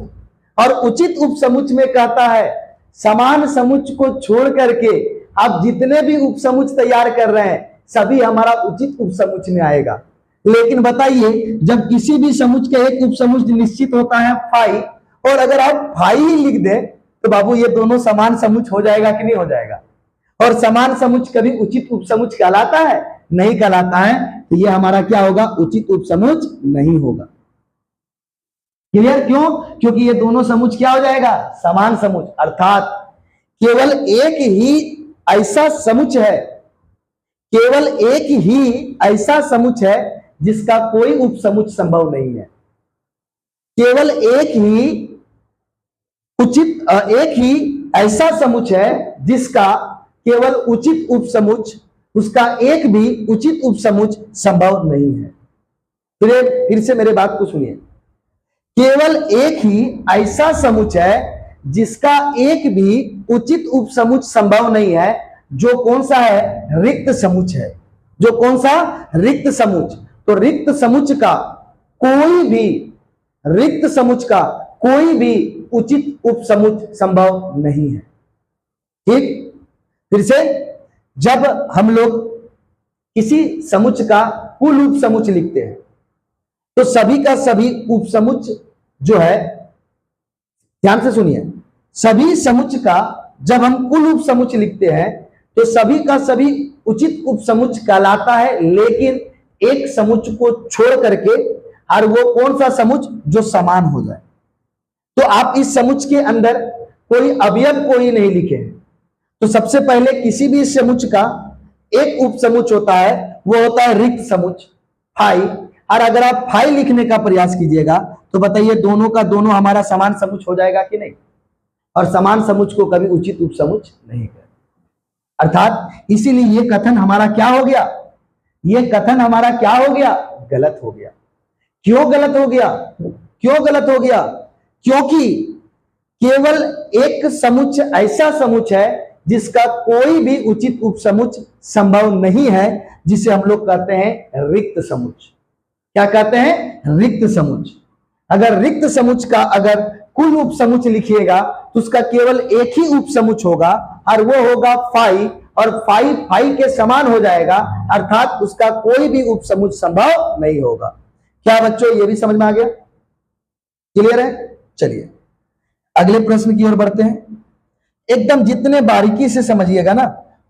और उचित उपसमुच में कहता है समान समुच्चय को छोड़ करके आप जितने भी उपसमुच्चय तैयार कर रहे हैं सभी हमारा उचित उपसमुच्चय में आएगा। लेकिन बताइए, जब किसी भी समुच्चय का एक उपसमुच्चय निश्चित होता है फाई, और अगर आप फाई ही लिख दें तो बाबू ये दोनों समान समुच्चय हो जाएगा कि नहीं हो जाएगा? और समान समुच्चय कभी उचित उपसमुच्चय कहलाता है? नहीं कहलाता है। तो ये हमारा क्या होगा? उचित उपसमुच्चय नहीं होगा। क्लियर? क्यों? क्योंकि ये दोनों समुच्चय क्या हो जाएगा? समान समुच्चय। अर्थात केवल एक ही ऐसा समुच्चय है, केवल एक ही ऐसा समुच्चय है जिसका कोई उपसमुच्चय संभव नहीं है। केवल एक ही ऐसा समुच्चय है जिसका केवल उचित उपसमुच्चय, उसका एक भी उचित उपसमुच्चय संभव नहीं है। फिर से मेरे बात को सुनिए। केवल एक ही ऐसा समुच्चय है जिसका एक भी उचित उपसमुच्चय संभव नहीं है, जो कौन सा है? रिक्त समुच्चय है। जो कौन सा? रिक्त समुच्चय। तो रिक्त समुच्चय का कोई भी उचित उपसमुच्चय संभव नहीं है। ठीक? फिर से, जब हम लोग किसी समुच्चय का कुल उपसमुच्चय लिखते हैं तो सभी का सभी उपसमुच्चय जो है, ध्यान से सुनिए, सभी समुच्चय का जब हम कुल उपसमुच्चय लिखते हैं तो सभी का सभी उचित उपसमुच्चय कहलाता है, लेकिन एक समुच्चय को छोड़ करके, और वो कौन सा समुच्चय? जो समान हो जाए। तो आप इस समुच्चय के अंदर कोई अवयव कोई नहीं लिखे। तो सबसे पहले किसी भी समुच्चय का एक उपसमुच्चय होता है, वो होता है रिक्त समुच्चय, फाई। और अगर आप फाई लिखने का प्रयास कीजिएगा तो बताइए दोनों का दोनों हमारा समान समुच्चय हो जाएगा कि नहीं? और समान समुच्चय को कभी उचित उपसमुच्चय नहीं कहते। अर्थात इसीलिए ये कथन हमारा क्या हो गया? ये कथन हमारा क्या हो गया? गलत हो गया। क्यों गलत हो गया? क्यों गलत हो गया? क्योंकि केवल एक समुच्चय ऐसा समुच्चय है जिसका कोई भी उचित उपसमुच्चय संभव नहीं है, जिसे हम लोग कहते हैं रिक्त समुच्चय। क्या कहते हैं? रिक्त समुच्चय। अगर रिक्त समुच्चय का अगर कुल उपसमुच्चय लिखिएगा तो उसका केवल एक ही उपसमुच्चय होगा, और वो होगा फाई, और फाई के समान हो जाएगा, अर्थात उसका कोई भी उपसमुच्चय संभव नहीं होगा। क्या बच्चों ये भी समझ में आ गया? क्लियर है? चलिए अगले प्रश्न की ओर बढ़ते हैं। एकदम जितने बारीकी से समझिएगा ना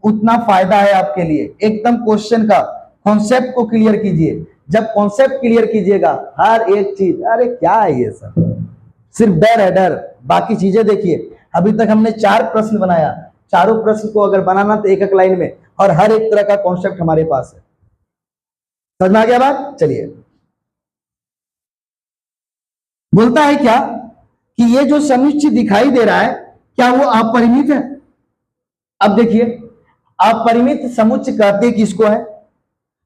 उतना फायदा है आपके लिए। एकदम क्वेश्चन का कॉन्सेप्ट को क्लियर कीजिए। जब कॉन्सेप्ट क्लियर कीजिएगा हर एक चीज, अरे क्या है ये सब, सिर्फ डर है डर, बाकी चीजें देखिए। अभी तक हमने 4 प्रश्न बनाया, चारों प्रश्न को अगर बनाना तो एक एक लाइन में, और हर एक तरह का कॉन्सेप्ट हमारे पास है। समझ में आ गया बात? चलिए, बोलता है क्या कि ये जो समुच्चय दिखाई दे रहा है क्या वो अपरिमित है? अब देखिए, अपरिमित समुच्चय कहते किसको है?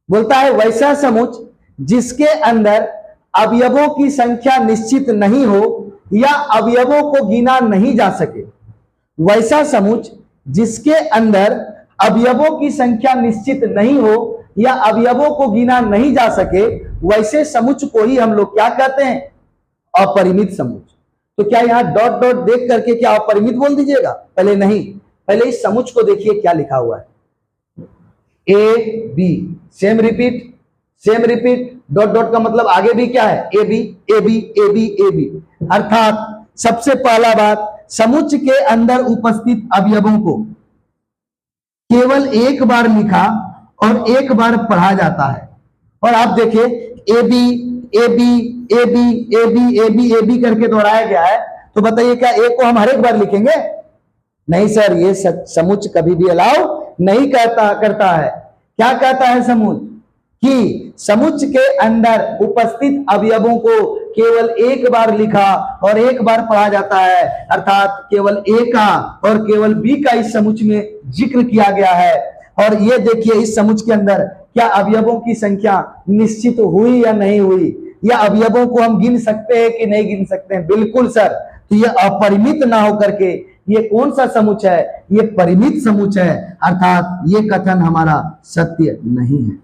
बोलता है वैसा समुच्चय जिसके अंदर अवयवों की संख्या निश्चित नहीं हो या अवयवों को गिना नहीं जा सके। वैसा समुच्चय जिसके अंदर अवयवों की संख्या निश्चित नहीं हो या अवयवों को गिना नहीं जा सके, वैसे समुच्चय को ही हम लोग क्या कहते हैं? अपरिमित समुच्चय। तो क्या यहां डॉट डॉट देख करके क्या अपरिमित बोल दीजिएगा? पहले नहीं, पहले इस समुच्चय को देखिए क्या लिखा हुआ है। A B, same repeat, dot dot का मतलब आगे भी क्या है? A B A B A B A B. अर्थात सबसे पहला बात, समुच्चय के अंदर उपस्थित अवयवों को केवल एक बार लिखा और एक बार पढ़ा जाता है। और आप देखिए A B A B A B A B A B A B करके दोहराया गया है। तो बताइए क्या ए को हम हर एक बार लिखेंगे? नहीं सर, ये समुच्चय कभी भी अलाउ नहीं करता है। क्या कहता है समुच्चय? कि समुच्चय के अंदर उपस्थित अवयवों को केवल एक बार लिखा और एक बार पढ़ा जाता है, अर्थात केवल ए का और केवल बी का इस समुच्चय में जिक्र किया गया है। और ये देखिए इस समुच्चय के अंदर क्या अवयवों की संख्या निश्चित हुई या नहीं हुई, या अवयवों को हम गिन सकते हैं कि नहीं गिन सकते हैं? बिल्कुल सर। तो ये अपरिमित ना होकर के ये कौन सा समुच्चय है? ये परिमित समुच्चय है, अर्थात ये कथन हमारा सत्य नहीं है।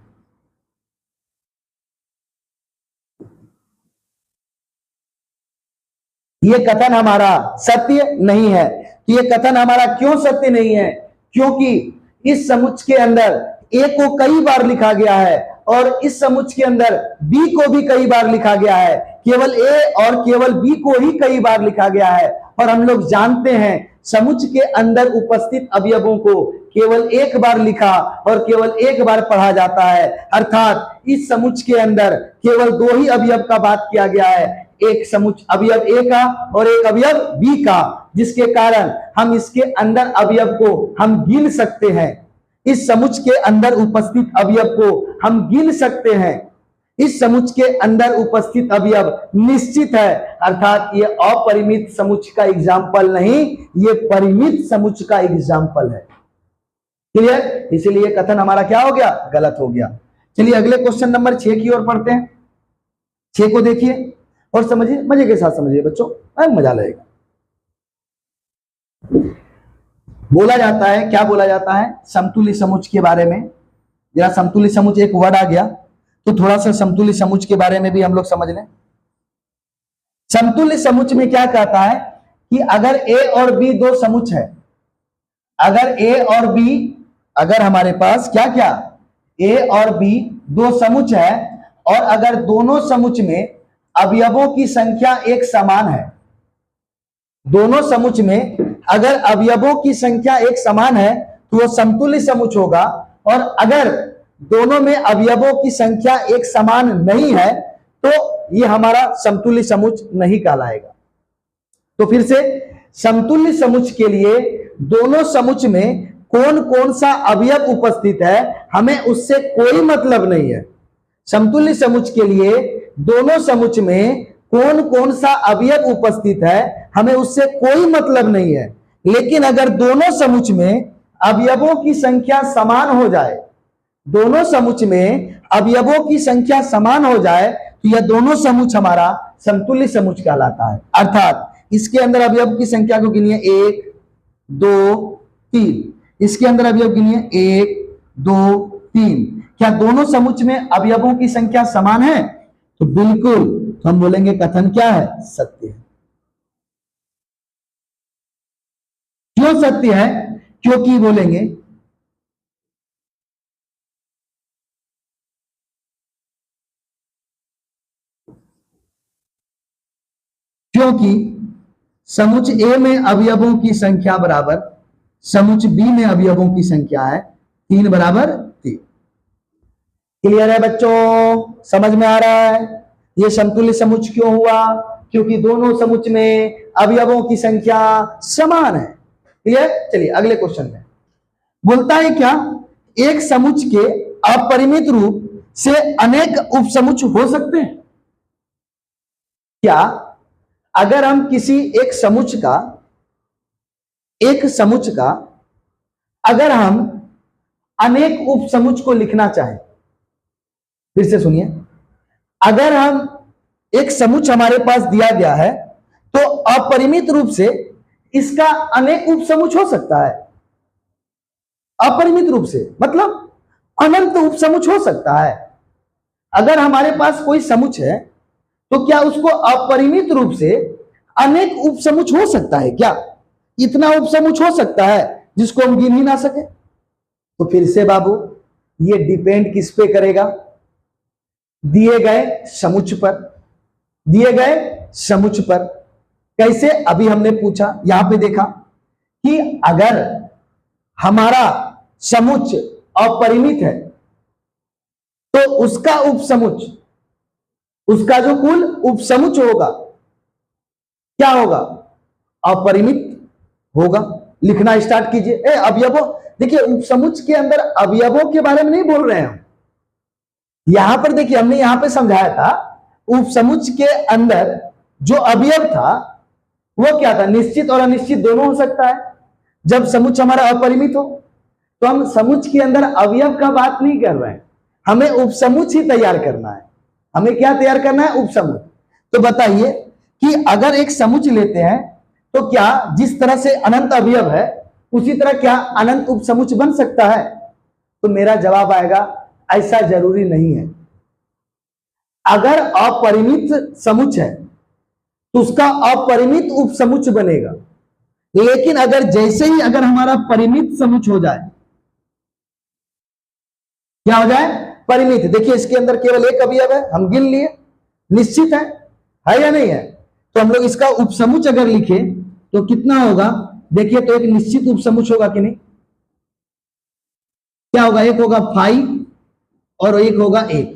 ये कथन हमारा सत्य नहीं है। कि ये कथन हमारा क्यों सत्य नहीं है, क्योंकि इस समुच्चय के अंदर ए को कई बार लिखा गया है और इस समुच्चय के अंदर बी को भी कई बार लिखा गया है, केवल ए और केवल बी को ही कई बार लिखा गया है। और हम लोग जानते हैं समुच्चय के अंदर उपस्थित अवयवों को केवल एक बार लिखा और केवल एक बार पढ़ा जाता है, अर्थात इस समुच्चय के अंदर केवल दो ही अवयव का बात किया गया है, एक समुच्चय अवयव ए का और एक अवयव बी का, जिसके कारण हम इसके अंदर अवयव को हम गिन सकते हैं। इस समुच्चय के अंदर उपस्थित अवयव को हम गिन सकते हैं। इस समुच्चय के अंदर उपस्थित अवयव निश्चित है, अर्थात ये अपरिमित समुच्चय का एग्जाम्पल नहीं, ये परिमित समुच्चय का एग्जाम्पल है। क्लियर? इसीलिए कथन हमारा क्या हो गया? गलत हो गया। चलिए अगले क्वेश्चन नंबर 6 की ओर पढ़ते हैं। 6 को देखिए और समझिए, मजे के साथ समझिए बच्चों, मजा लगेगा। बोला जाता है, क्या बोला जाता है? समतुल्य समुच्चय के बारे में। जरा समतुल्य समुच्चय एक वर्ड आ गया तो थोड़ा सा समतुल्य समुच्चय के बारे में भी हम लोग समझ लें। समतुल्य समुच्चय में क्या कहता है कि अगर ए और बी दो समुच्चय है, अगर ए और बी, अगर हमारे पास क्या क्या ए और बी दो समुच्चय है और अगर दोनों समुच्चय में अवयवों की संख्या एक समान है, दोनों समुच्चय में अगर अवयवों की संख्या एक समान है तो वो समतुल्य समुच्चय होगा, और अगर दोनों में अवयवों की संख्या एक समान नहीं है तो ये हमारा समतुल्य समुच्चय नहीं कहलाएगा। तो फिर से समतुल्य समुच्चय के लिए दोनों समुच्चय में कौन कौन सा अवयव उपस्थित है हमें उससे कोई मतलब नहीं है। समतुल्य समुच्चय के लिए दोनों समुच्चय में कौन कौन सा अवयव उपस्थित है हमें उससे कोई मतलब नहीं है, लेकिन अगर दोनों समुच्चय में अवयवों की संख्या समान हो जाए, दोनों समुच्चय में अवयवों की संख्या समान हो जाए तो यह दोनों समुच्चय हमारा समतुल्य समुच्चय कहलाता है। अर्थात इसके अंदर अवयव की संख्या को गिनिए 1 2 3, इसके अंदर अवयव गिनिए 1 2 3। क्या दोनों समुच्चय में अवयवों की संख्या समान है? तो बिल्कुल, तो हम बोलेंगे कथन क्या है? सत्य है। क्यों सत्य है? क्योंकि बोलेंगे क्योंकि समुच्चय ए में अवयवों की संख्या बराबर समुच्चय बी में अवयवों की संख्या है 3 बराबर 3। क्लियर है बच्चों? समझ में आ रहा है? ये समतुल्य समुच्चय क्यों हुआ? क्योंकि दोनों समुच्चय में अवयवों की संख्या समान है। क्लियर? चलिए अगले क्वेश्चन में बोलता है क्या, एक समुच्चय के अपरिमित रूप से अनेक उपसमुच्चय हो सकते हैं? क्या अगर हम किसी एक समुच्चय का अगर हम अनेक उपसमुच्चय को लिखना चाहें, फिर से सुनिए, अगर हम एक समुच्चय हमारे पास दिया गया है तो अपरिमित रूप से इसका अनेक उपसमुच्चय हो सकता है। अपरिमित रूप से मतलब अनंत उपसमुच्चय हो सकता है। अगर हमारे पास कोई समुच्चय है तो क्या उसको अपरिमित रूप से अनेक उपसमुच्चय हो सकता है? क्या इतना उपसमुच्चय हो सकता है जिसको हम गिन ही ना सके? तो फिर से बाबू, ये डिपेंड किस पे करेगा? दिए गए समुच्चय पर, दिए गए समुच्चय पर। कैसे? अभी हमने पूछा, यहां पे देखा कि अगर हमारा समुच्चय अपरिमित है तो उसका उपसमुच्चय, उसका जो कुल उपसमुच्चय होगा क्या होगा? अपरिमित होगा। लिखना स्टार्ट कीजिए। अवयवों, देखिए उपसमुच्चय के अंदर अवयवों के बारे में नहीं बोल रहे हैं हम। यहां पर देखिए, हमने यहां पे समझाया था उपसमुच्चय के अंदर जो अवयव था वो क्या था? निश्चित और अनिश्चित दोनों हो सकता है। जब समुच्चय हमारा अपरिमित हो तो हम समुच्चय के अंदर अवयव का बात नहीं कर रहे हैं, हमें उपसमुच्चय ही तैयार करना है। हमें क्या तैयार करना है? उपसमुच्चय। तो बताइए कि अगर एक समुच्चय लेते हैं तो क्या जिस तरह से अनंत अवयव है उसी तरह क्या अनंत उपसमुच्चय बन सकता है? तो मेरा जवाब आएगा ऐसा जरूरी नहीं है। अगर अपरिमित समुच्चय है तो उसका अपरिमित उपसमुच्चय बनेगा, लेकिन अगर जैसे ही अगर हमारा परिमित समुच्च हो जाए, क्या हो जाए? परिमित। देखिए इसके अंदर केवल एक अवयव है, हम गिन लिए, निश्चित है या नहीं है? तो हम लोग इसका उपसमुच्च अगर लिखे तो कितना होगा? देखिए तो एक निश्चित उपसमुच्च होगा कि नहीं? क्या होगा? एक होगा 5 और एक होगा 1।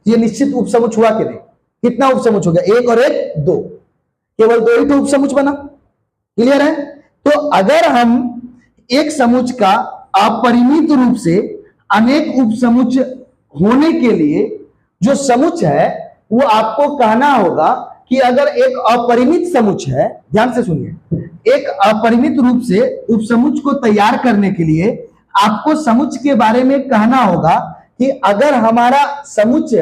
ये निश्चित उपसमुच्च हुआ कि नहीं? कितना उपसमुच्च हो गया? 1 और 1 2, केवल 2 ही तो उपसमुच्च बना। क्लियर है? तो अगर हम एक समुच्च का अपरिमित रूप से अनेक उपसमुच्च होने के लिए जो समुच्च है वो आपको कहना होगा कि अगर एक अपरिमित समुच्च है, ध्यान से सुनिए, एक अपरिमित रूप से उपसमुच्च को तैयार करने के लिए आपको समुच्च के बारे में कहना होगा कि अगर हमारा समुच्च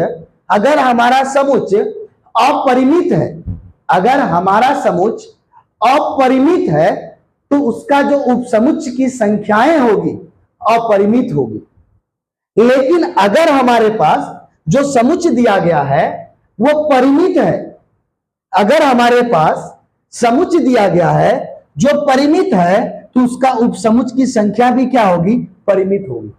अपरिमित है, अगर हमारा समुच्च अपरिमित है तो उसका जो उपसमुच्च की संख्याएं होगी अपरिमित होगी। लेकिन अगर हमारे पास जो समुच्च दिया गया है वो परिमित है, अगर हमारे पास समुच्च दिया गया है जो परिमित है तो उसका उपसमुच्च की संख्या भी क्या होगी? परिमित होगी।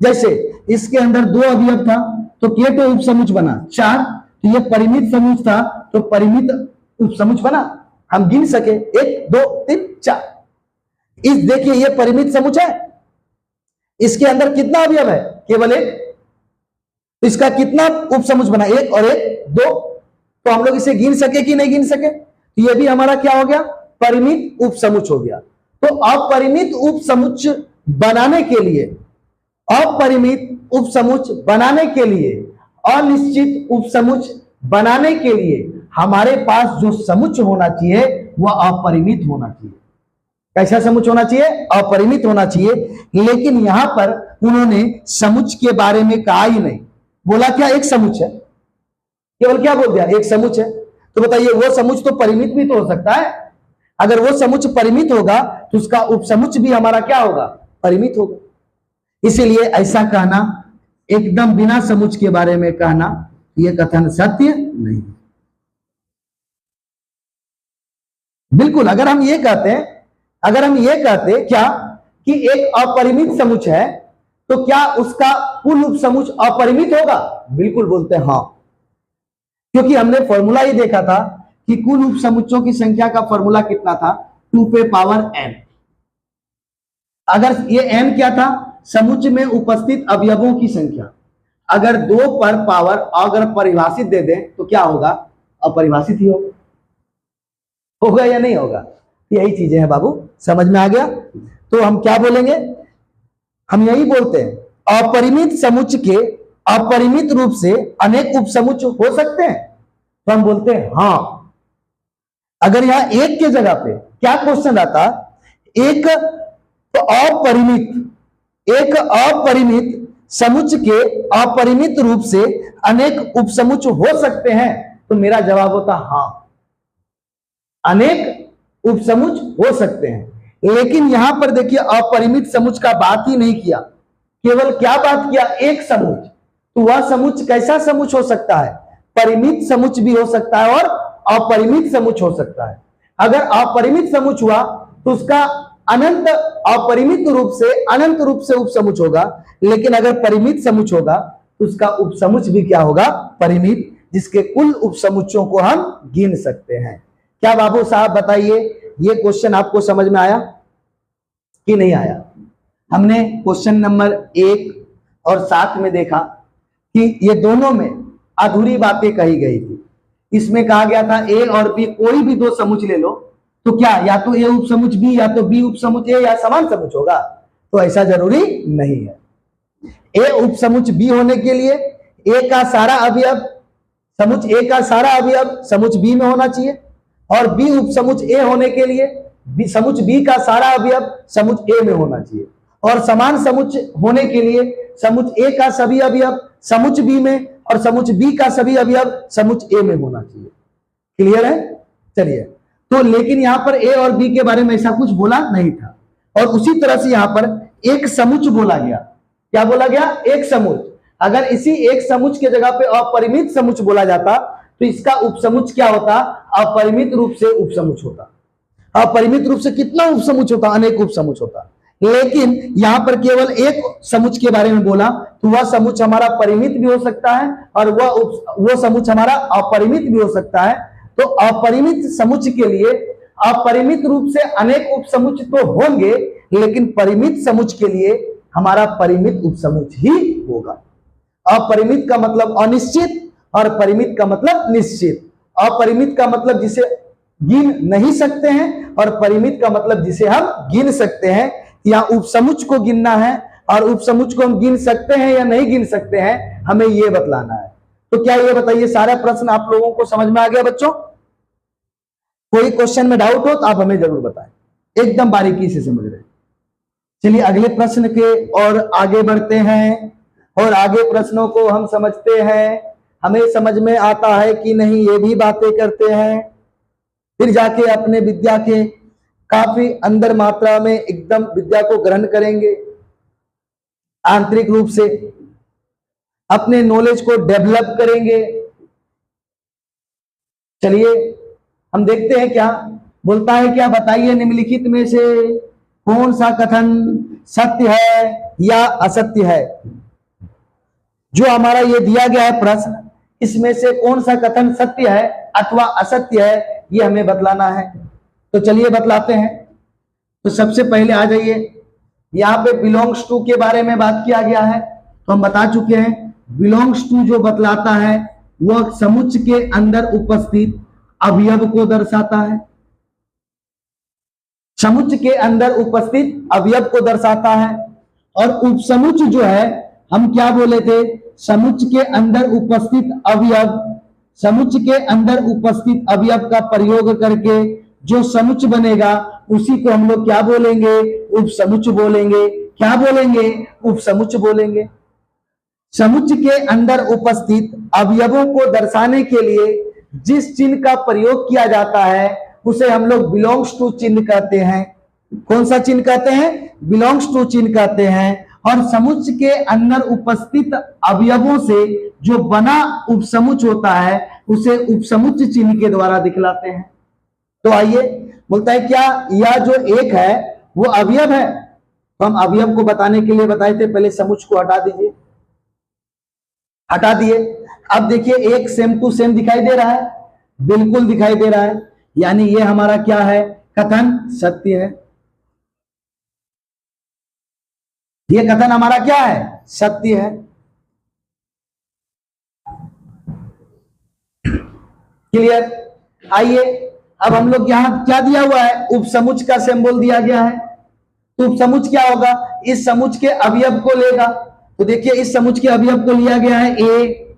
जैसे इसके अंदर 2 अवयव था तो केटो उपसमुच्च बना 4, तो ये परिमित समुच्च था तो परिमित उपसमुच्च बना, हम गिन सके 1 2 3 4। इस देखिए ये परिमित समुच्च है, इसके अंदर कितना अवयव है? केवल 1। तो इसका कितना उपसमुच्च बना? 1 और 1 2। तो हम लोग इसे गिन सके कि नहीं गिन सके? तो ये भी हमारा क्या हो गया? परिमित उपसमुच्च हो गया। तो अपरिमित उपसमुच्च बनाने के लिए, अपरिमित उपसमुच्च बनाने के लिए, अनिश्चित उपसमुच्च बनाने के लिए हमारे पास जो समुच्च होना चाहिए वह अपरिमित होना चाहिए। कैसा समुच्च होना चाहिए? अपरिमित होना चाहिए। लेकिन यहां पर उन्होंने समुच्च के बारे में कहा ही नहीं, बोला क्या? एक समुच्च है, केवल क्या बोल दिया? एक समुच्च है। तो बताइए वो समुच्च तो परिमित भी तो हो सकता है। अगर वो समुच्च परिमित होगा तो उसका उपसमुच्च भी हमारा क्या होगा? परिमित होगा। इसीलिए ऐसा कहना, एकदम बिना समुच्च के बारे में कहना, यह कथन सत्य नहीं। बिल्कुल अगर हम ये कहते क्या कि एक अपरिमित समुच्च है तो क्या उसका कुल उपसमुच्च अपरिमित होगा? बिल्कुल बोलते हैं हाँ, क्योंकि हमने फॉर्मूला ही देखा था कि कुल उपसमुच्चों की संख्या का फॉर्मूला कितना था? 2 पे पावर n। अगर ये n क्या था? समुच्च में उपस्थित अवयवों की संख्या। अगर 2 पर पावर अगर परिभाषित दे दें तो क्या होगा? अपरिभाषित ही होगा या नहीं होगा? यही चीजें हैं बाबू, समझ में आ गया? तो हम क्या बोलेंगे? हम यही बोलते हैं अपरिमित समुच्च के अपरिमित रूप से अनेक उपसमुच्च हो सकते हैं। तो हम बोलते हैं हाँ। अगर यहां एक के जगह पे क्या क्वेश्चन आता? एक अपरिमित समुच्च के अपरिमित रूप से अनेक उपसमुच्च हो सकते हैं, तो मेरा जवाब होता हाँ, अनेक उपसमुच्च हो सकते हैं। लेकिन यहां पर देखिए अपरिमित समुच्च का बात ही नहीं किया, केवल क्या बात किया? एक समुच्च। तो वह समुच्च कैसा समुच्च हो सकता है? परिमित समुच्च भी हो सकता है और अपरिमित समुच्च हो सकता है। अगर अपरिमित समुच्च हुआ तो उसका अनंत अपरिमित रूप से उपसमुच्च होगा, लेकिन अगर परिमित समुच्च होगा तो उसका उपसमुच्च भी क्या होगा? परिमित, जिसके कुल उपसमुच्चों को हम गिन सकते हैं। क्या बाबू साहब बताइए, ये क्वेश्चन आपको समझ में आया कि नहीं आया? हमने क्वेश्चन नंबर 1 और 7 में देखा कि ये दोनों में अधूरी बातें कही गई थी। इसमें कहा गया था ए और बी कोई भी 2 समुच्च ले लो तो क्या या तो ए उपसमुच्च बी या तो बी उपसमुच्च ए या समान समुच्च होगा? तो ऐसा जरूरी नहीं है। ए उपसमुच्च बी होने के लिए ए का सारा अवयव समुच्च ए का सारा अवयव समुच्च बी में होना चाहिए, और बी उपसमुच्च ए होने के लिए समुच्च बी का सारा अवयव समुच्च ए में होना चाहिए, और समान समुच्च होने के लिए समुच्च ए का सभी अवयव समुच्च बी में और समुच्च बी का सभी अवयव समुच्च ए में होना चाहिए। क्लियर है? चलिए, तो लेकिन यहां पर ए और बी के बारे में ऐसा कुछ बोला नहीं था, और उसी तरह से यहां पर एक समुच्च बोला गया। क्या बोला गया? एक समुच्च। अगर इसी एक समुच्च के जगह पे अपरिमित समुच्च बोला जाता तो इसका उपसमुच्च क्या होता? अपरिमित रूप से उपसमुच्च होता। अपरिमित रूप से कितना उपसमुच होता, अनेक उपसमुच होता। लेकिन यहां पर केवल एक समुच के बारे में बोला, तो वह समुच हमारा परिमित भी हो सकता है और वह समुच हमारा अपरिमित भी हो सकता है। तो अपरिमित समुच के लिए अपरिमित रूप से अनेक उपसमुच तो होंगे, लेकिन परिमित समुच के लिए हमारा परिमित उपसमुच ही होगा। अपरिमित का मतलब अनिश्चित और परिमित का मतलब निश्चित। अपरिमित का मतलब जिसे गिन नहीं सकते हैं और परिमित का मतलब जिसे हम गिन सकते हैं। या उपसमुच को गिनना है और उपसमुच को हम गिन सकते हैं या नहीं गिन सकते हैं, हमें यह बतलाना है। तो क्या ये बताइए सारा प्रश्न आप लोगों को समझ में आ गया बच्चों? कोई क्वेश्चन में डाउट हो तो आप हमें जरूर बताएं, एकदम बारीकी से समझ रहे। चलिए अगले प्रश्न के और आगे बढ़ते हैं और आगे प्रश्नों को हम समझते हैं। हमें समझ में आता है कि नहीं, ये भी बातें करते हैं, फिर जाके अपने विद्या के काफी अंदर मात्रा में एकदम विद्या को ग्रहण करेंगे, आंतरिक रूप से अपने नॉलेज को डेवलप करेंगे। चलिए हम देखते हैं क्या बोलता है। क्या बताइए निम्नलिखित में से कौन सा कथन सत्य है या असत्य है? जो हमारा ये दिया गया है प्रश्न, इसमें से कौन सा कथन सत्य है अथवा असत्य है, ये हमें बतलाना है। तो चलिए बतलाते हैं। तो सबसे पहले आ जाइए, यहाँ पे बिलोंग्स टू के बारे में बात किया गया है, तो हम बता चुके हैं। बिलोंग्स टू जो बतलाता है वह समुच्च के अंदर उपस्थित अवयव को दर्शाता है। समुच्च के अंदर उपस्थित अवयव को दर्शाता है। और उपसमुच्च जो है, हम क्या बोले थे, समुच्च के अंदर उपस्थित अवयव, समुच्च के अंदर उपस्थित अवयव का प्रयोग करके जो समुच्च बनेगा उसी को हम लोग क्या बोलेंगे, उपसमुच्च बोलेंगे। क्या बोलेंगे? उपसमुच्च बोलेंगे। समुच्च के अंदर उपस्थित अवयवों को दर्शाने के लिए जिस चिन्ह का प्रयोग किया जाता है उसे हम लोग बिलोंग्स टू चिन्ह कहते हैं। कौन सा चिन्ह कहते हैं? बिलोंग्स टू चिन्ह कहते हैं। और समुच्च के अंदर उपस्थित अवयवों से जो बना उपसमुच्च होता है उसे उपसमुच्च चिन्ह के द्वारा दिखलाते हैं। तो आइए, बोलता है क्या यह जो एक है वो अवयव है? तो हम अवयव को बताने के लिए बताए थे, पहले समुच्च को हटा दीजिए, हटा दिए। अब देखिए एक सेम टू सेम दिखाई दे रहा है, बिल्कुल दिखाई दे रहा है, यानी ये हमारा क्या है, कथन सत्य है। ये कथन हमारा क्या है, सत्य है। क्लियर? आइए अब हम लोग यहां क्या दिया हुआ है, उपसमुच्च का सिंबल दिया गया है। तो उपसमुच्च क्या होगा, इस समुच्च के अवयव को लेगा। तो देखिए इस समुच्च के अवयव को लिया गया है ए,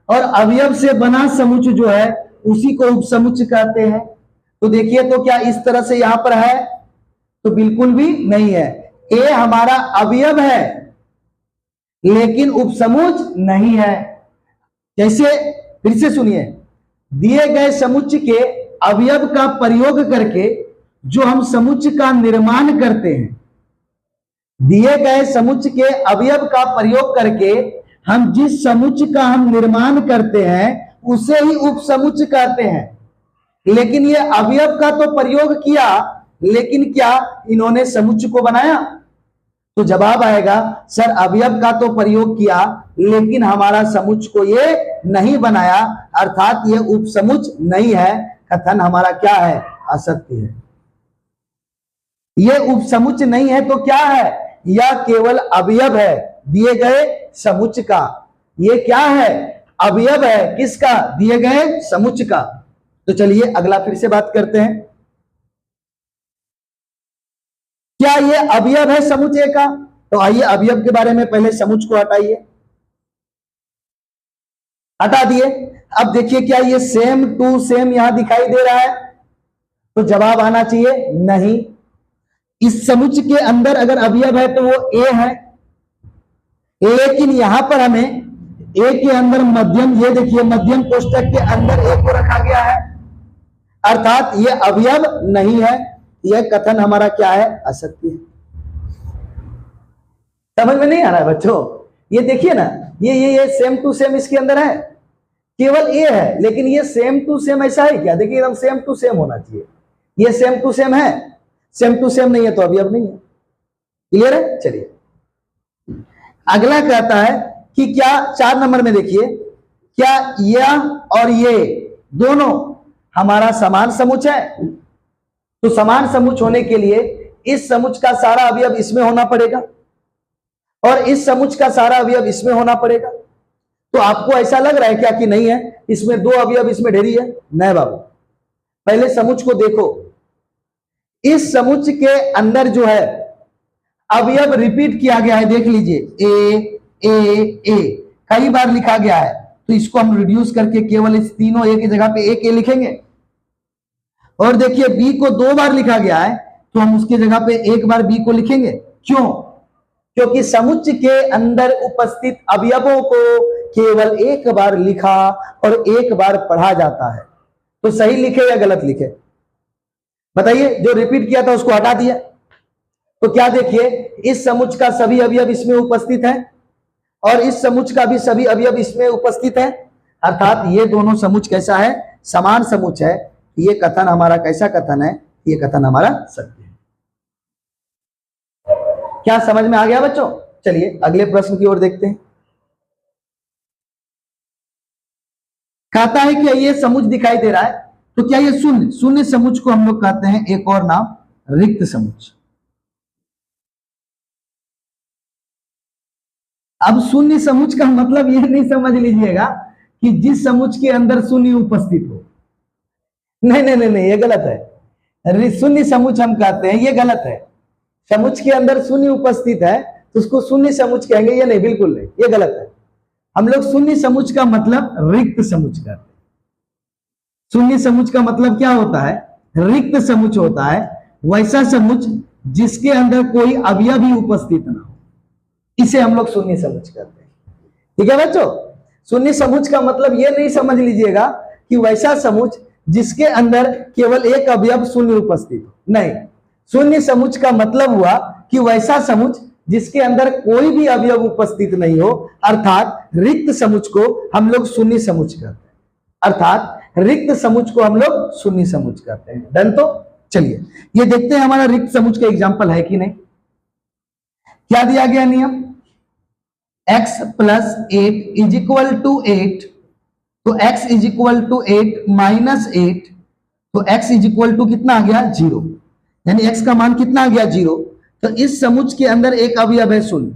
और अवयव से बना समुच्च जो है उसी को उपसमुच्च कहते हैं। तो देखिए तो क्या इस तरह से यहां पर है, तो बिल्कुल भी नहीं है। ए हमारा अवयव है लेकिन उपसमुच्च नहीं है। कैसे, फिर से सुनिए, दिए गए समुच्च के अवयव का प्रयोग करके जो हम समुच्च का निर्माण करते हैं, दिए गए समुच्च के अवयव का प्रयोग करके हम जिस समुच्च का हम निर्माण करते हैं उसे ही उपसमुच्च कहते हैं। लेकिन ये अवयव का तो प्रयोग किया, लेकिन क्या इन्होंने समुच्च को बनाया? तो जवाब आएगा सर अवयव का तो प्रयोग किया लेकिन हमारा समुच्च को ये नहीं बनाया, अर्थात ये उपसमुच्च नहीं है। कथन हमारा क्या है, असत्य है। ये उपसमुच्च नहीं है तो क्या है, यह केवल अवयव है दिए गए समुच्च का। ये क्या है, अवयव है, किसका, दिए गए समुच्च का। तो चलिए अगला फिर से बात करते हैं, क्या ये अवयव है समुच्च ए का? तो आइए अवयव के बारे में पहले समुच्च को हटाइए, हटा दिए। अब देखिए क्या ये सेम टू सेम यहां दिखाई दे रहा है? तो जवाब आना चाहिए नहीं। इस समुच्च के अंदर अगर अवयव है तो वो ए है, लेकिन यहां पर हमें ए के अंदर मध्यम, ये देखिए मध्यम कोष्टक के अंदर ए को रखा गया है, अर्थात ये अवयव नहीं है। यह कथन हमारा क्या है, असत्य है। समझ में नहीं आ रहा है बच्चों? ये देखिए ना, ये सेम टू सेम इसके अंदर है, केवल ए है, लेकिन ये सेम टू सेम ऐसा है क्या? देखिए एकदम सेम टू सेम होना चाहिए। ये सेम टू सेम है, सेम टू सेम नहीं है तो अवयव नहीं है। क्लियर है? चलिए अगला कहता है कि क्या 4 नंबर में देखिए, क्या यह और ये दोनों हमारा समान समुच्चय है? तो समान समुच्चय होने के लिए इस समुच्चय का सारा अवयव इसमें होना पड़ेगा और इस समुच्चय का सारा अवयव इसमें होना पड़ेगा। तो आपको ऐसा लग रहा है क्या कि नहीं है, इसमें 2 अवयव इसमें ढेरी है? नहीं बाबू, पहले समुच्चय को देखो। इस समुच्चय के अंदर जो है अवयव रिपीट किया गया है, देख लीजिए ए ए ए कई बार लिखा गया है, तो इसको हम रिड्यूस करके केवल इस तीनों ए की जगह पे एक ए लिखेंगे। और देखिए बी को 2 बार लिखा गया है, तो हम उसकी जगह पे एक बार बी को लिखेंगे। क्यों? क्योंकि समुच्चय के अंदर उपस्थित अवयवों को केवल एक बार लिखा और एक बार पढ़ा जाता है। तो सही लिखे या गलत लिखे बताइए? जो रिपीट किया था उसको हटा दिया। तो क्या देखिए, इस समुच्चय का सभी अवयव इसमें उपस्थित है और इस समुच्चय का भी सभी अवयव इसमें उपस्थित है, अर्थात ये दोनों समुच्चय कैसा है? समान समुच्चय है। ये कथन हमारा कैसा कथन है? ये कथन हमारा सत्य है। क्या समझ में आ गया बच्चों? चलिए अगले प्रश्न की ओर देखते हैं। कहता है कि ये समुच्चय दिखाई दे रहा है, तो क्या ये शून्य? शून्य समुच्चय को हम लोग कहते हैं एक और नाम रिक्त समुच्चय। अब शून्य समुच्चय का मतलब यह नहीं समझ लीजिएगा कि जिस समुच्चय के अंदर शून्य उपस्थित हो। नहीं नहीं नहीं नहीं, ये गलत है। शून्य समुच्चय हम कहते हैं, ये गलत है। समुच्चय के अंदर शून्य उपस्थित है तो उसको शून्य समुच्चय कहेंगे? ये नहीं, बिल्कुल नहीं, ये गलत है। हम लोग शून्य समुच्चय का मतलब रिक्त समुच्चय कहते हैं। शून्य समुच्चय का मतलब क्या होता है? रिक्त समुच्चय होता है वैसा समुच्चय जिसके अंदर कोई अवयव ही उपस्थित ना हो, इसे हम लोग शून्य समुच्चय कहते हैं। ठीक है बच्चों? शून्य समुच्चय का मतलब ये नहीं समझ लीजिएगा कि वैसा समुच्चय जिसके अंदर केवल एक अवयव शून्य उपस्थित हो, नहीं। शून्य समुच्चय का मतलब हुआ कि वैसा समुच्चय जिसके अंदर कोई भी अवयव उपस्थित नहीं हो, अर्थात रिक्त समुच्चय को हम लोग शून्य समुच्चय कहते हैं। अर्थात रिक्त समुच्चय को हम लोग शून्य समुच्चय कहते हैं। डन? तो चलिए ये देखते हैं हमारा रिक्त समुच्चय का एग्जाम्पल है कि नहीं। क्या दिया गया नियम? x plus 8 is equal to 8, तो x is equal to 8 minus 8, तो x इज इक्वल टू कितना आ गया? 0, यानी x का मान कितना आ गया? 0। तो इस समुच्चय के अंदर एक अवयव है शून्य।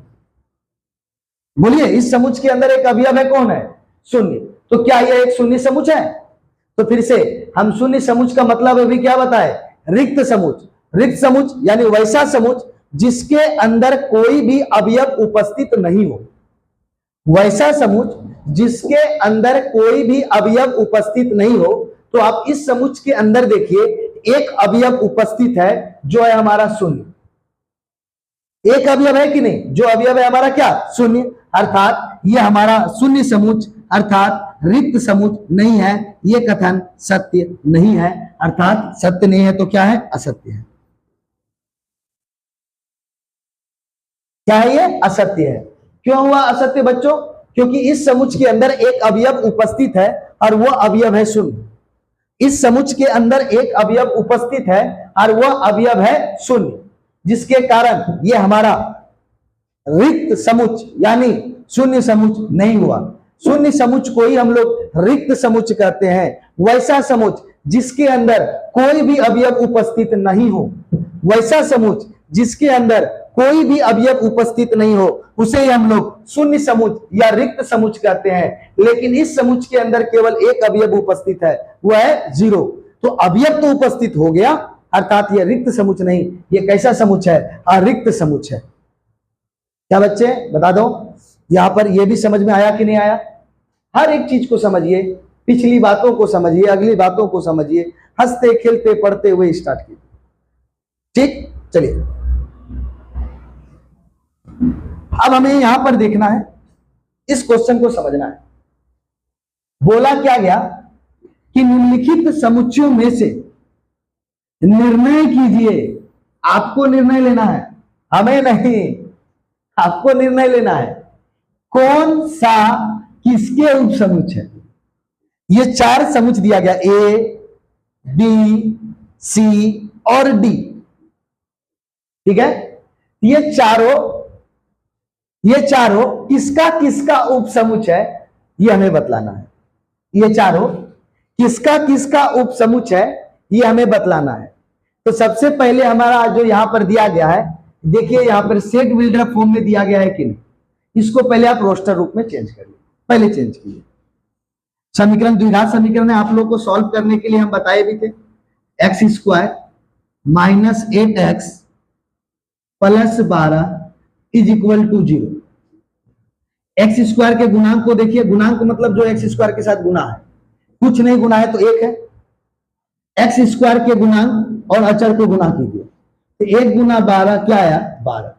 बोलिए, इस समुच्चय के अंदर एक अवयव है, कौन है? शून्य। तो क्या यह एक शून्य समुच्चय है? तो फिर से हम शून्य समुच्चय का मतलब अभी क्या बताए? रिक्त समुच्चय। रिक्त समुच्चय यानी वैसा समुच्चय जिसके अंदर कोई भी अवयव उपस्थित नहीं हो। वैसा समुच्चय जिसके अंदर कोई भी अवयव उपस्थित नहीं हो। तो आप इस समुच्चय के अंदर देखिए एक अवयव उपस्थित है जो है हमारा शून्य। एक अवयव है कि नहीं? जो अवयव है हमारा क्या? शून्य। अर्थात यह हमारा शून्य समुच्चय अर्थात रिक्त समुच्चय नहीं है। यह कथन सत्य नहीं है, अर्थात सत्य नहीं है तो क्या है? असत्य है। क्या है ये? असत्य है। क्यों हुआ असत्य बच्चों? क्योंकि इस समुच्चय के अंदर एक अवयव उपस्थित है और वह अवयव है शून्य। इस समुच्चय के अंदर एक अवयव उपस्थित है और वह अवयव है शून्य, जिसके कारण यह हमारा रिक्त समुच्चय यानी शून्य समुच्चय नहीं हुआ। शून्य समुच्चय को ही हम लोग रिक्त समुच्चय कहते हैं। वैसा समुच्चय जिसके अंदर कोई भी अवयव उपस्थित नहीं हो, वैसा समुच्चय जिसके अंदर कोई भी अवयव उपस्थित नहीं हो, उसे हम लोग शून्य समुच्चय या रिक्त समुच्चय कहते हैं। लेकिन इस समुच्चय के अंदर केवल एक अवयव उपस्थित है, वह है 0। तो अवयव तो उपस्थित हो गया, अर्थात यह रिक्त समुच्चय नहीं, यह कैसा समुच्चय है? अरिक्त समुच्चय। क्या बच्चे बता दो, यहां पर यह भी समझ में आया कि नहीं आया? हर एक चीज को समझिए, पिछली बातों को समझिए, अगली बातों को समझिए, हंसते खेलते पढ़ते हुए स्टार्ट कीजिए। ठीक, चलिए अब हमें यहां पर देखना है, इस क्वेश्चन को समझना है। बोला क्या गया कि निम्नलिखित समुच्चयों में से निर्णय कीजिए। आपको निर्णय लेना है, हमें नहीं, आपको निर्णय लेना है कौन सा किसके उपसमुच्चय है। ये 4 समुच्चय दिया गया, ए बी सी और डी। ठीक है, ये चारों किसका किसका उपसमुच है, ये हमें बतलाना है। ये चारों किसका किसका उपसमुच है, ये हमें बतलाना है। तो सबसे पहले हमारा जो यहां पर दिया गया है, देखिए यहां पर सेट बिल्डर फॉर्म में दिया गया है कि नहीं, इसको पहले आप रोस्टर रूप में चेंज करिए। पहले चेंज कीजिए। समीकरण द्विघात समीकरण है, आप लोग को सॉल्व करने के लिए हम बताए भी थे, x square minus 8x plus 12 is equal to 0। X square के गुणांक को देखिए, गुणांक मतलब जो एक्स स्क्वायर के साथ गुना है, कुछ नहीं गुना है तो 1 है। एक्स स्क्वायर के गुणांक और अचर को गुना कीजिए, तो 1 गुना 12 क्या आया, 12।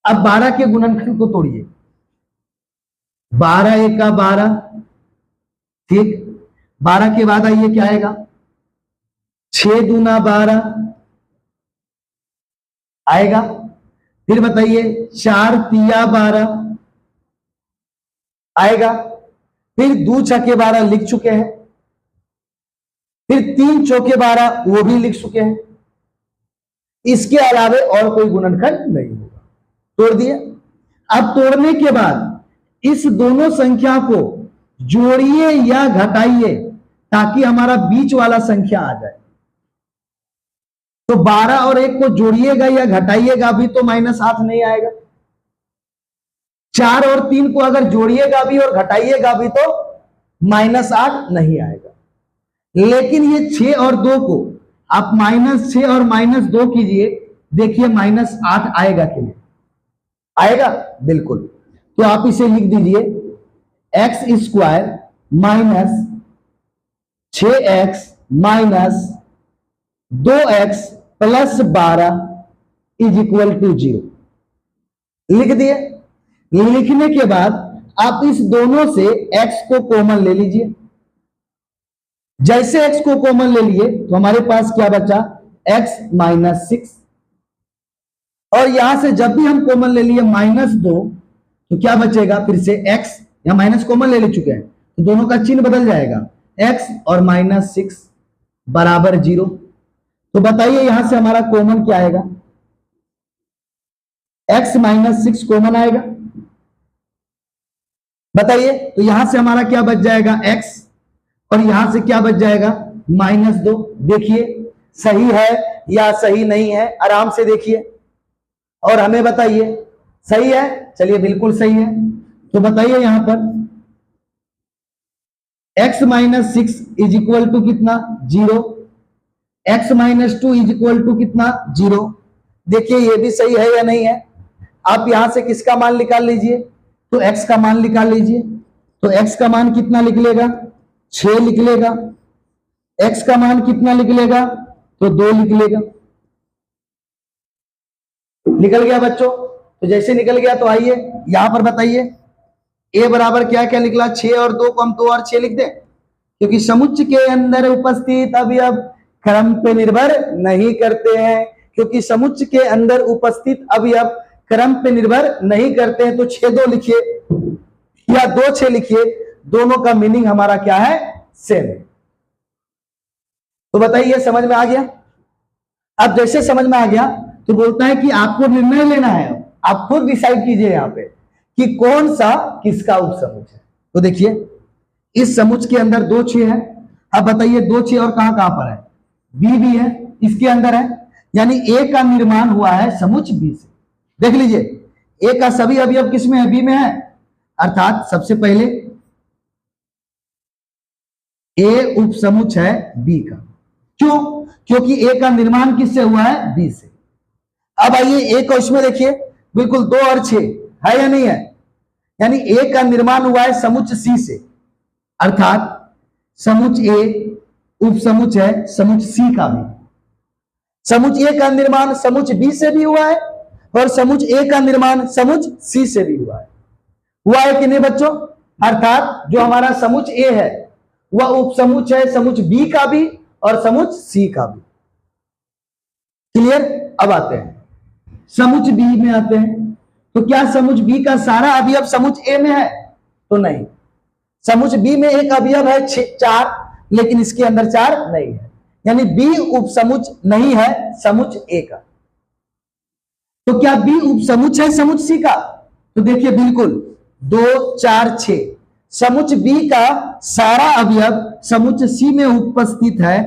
अब 12 के गुणनखंड को तोड़िए, 12 1 का 12, ठीक। 12 के बाद आइए क्या आएगा, 6 दूना 12 आएगा। फिर बताइए 4 तिया 12 आएगा। फिर 2 छके 12 लिख चुके हैं, फिर 3 चौके 12 वो भी लिख चुके हैं। इसके अलावे और कोई गुणनखंड नहीं होगा। तोड़ दिए। अब तोड़ने के बाद इस दोनों संख्या को जोड़िए या घटाइए ताकि हमारा बीच वाला संख्या आ जाए। तो 12 और 1 को जोड़िएगा या घटाइएगा भी तो -8 नहीं आएगा। 4 और 3 को अगर जोड़िएगा भी और घटाइएगा भी तो -8 नहीं आएगा। लेकिन ये 6 और 2 को आप -6 और -2 कीजिए, देखिए -8 आएगा कि नहीं आएगा, बिल्कुल। तो आप इसे लिख दीजिए x square minus 6x minus 2x plus 12 is equal to 0। लिख दिए। लिखने के बाद आप इस दोनों से x को कॉमन ले लीजिए। जैसे x को कॉमन ले लिए तो हमारे पास क्या बचा, x -6। और यहां से जब भी हम कॉमन ले लिए -2 तो क्या बचेगा, फिर से x, यहां माइनस कॉमन ले चुके हैं तो दोनों का चिन्ह बदल जाएगा, x और -6 बराबर 0। तो बताइए यहां से हमारा कॉमन क्या आएगा, x -6 कॉमन आएगा। बताइए, तो यहां से हमारा क्या बच जाएगा, x, और यहां से क्या बच जाएगा, -2। देखिए सही है या सही नहीं है, आराम से देखिए और हमें बताइए। सही है, चलिए बिल्कुल सही है। तो बताइए यहां पर x -6 इज इक्वल टू कितना, 0। x -2 इज इक्वल टू कितना, 0। देखिए ये भी सही है या नहीं है। आप यहां से किसका मान निकाल लीजिए, तो x का मान निकाल लीजिए। तो x का मान कितना लिख लेगा, 6 लिख लेगा। x का मान कितना लिख लेगा, तो 2 लिख लेगा। निकल गया बच्चों। तो जैसे निकल गया तो आइए यहां पर बताइए a बराबर क्या क्या निकला, 6 और 2 को हम 2 और 6 लिख दें, क्योंकि समुच्चय के अंदर उपस्थित अवयव क्रम पे निर्भर नहीं करते हैं। क्योंकि समुच्चय के अंदर उपस्थित अवयव क्रम पे निर्भर नहीं करते हैं। तो 6 2 लिखिए या 2 6 लिखिए, दोनों का मीनिंग हमारा क्या है, सेम है। तो बताइए समझ में आ गया। अब जैसे समझ में आ गया तो बोलता है कि आपको निर्णय लेना है, आप खुद डिसाइड कीजिए यहां पे कि कौन सा किसका उपसमुच है। तो देखिए इस समुच के अंदर 2 6 है। अब बताइए 2 6 और कहां कहां पर है, बी भी है, इसके अंदर है, यानी ए का निर्माण हुआ है समुच बी से। देख लीजिए ए का सभी अवयव किस में है, बी में है। अर्थात सबसे पहले ए उपसमुच है बी का। क्यों, क्योंकि ए का निर्माण किससे हुआ है, बी से। अब आइए ए को इसमें देखिए, बिल्कुल 2 और 6 है या नहीं है, यानी ए का निर्माण हुआ है समुच सी से। अर्थात समुच ए उपसमुच है समुच सी का भी। समुच ए का निर्माण समुच बी से भी हुआ है और समुच ए का निर्माण समुच सी से भी हुआ है कि नहीं बच्चों। अर्थात जो हमारा समुच ए है वह उपसमुच है समुच बी का भी और समुच सी का भी। क्लियर। अब आते हैं समुच बी में आते हैं। तो क्या समुच बी का सारा अवयव समुच ए में है, तो नहीं। समुच बी में एक अवयव है 4, लेकिन इसके अंदर 4 नहीं है, यानी बी उपसमुच नहीं है समुच ए का। तो क्या बी उपसमुच है समुच सी का? तो देखिए बिल्कुल 2 4 6 समुच बी का सारा अवयव समुच सी में उपस्थित है,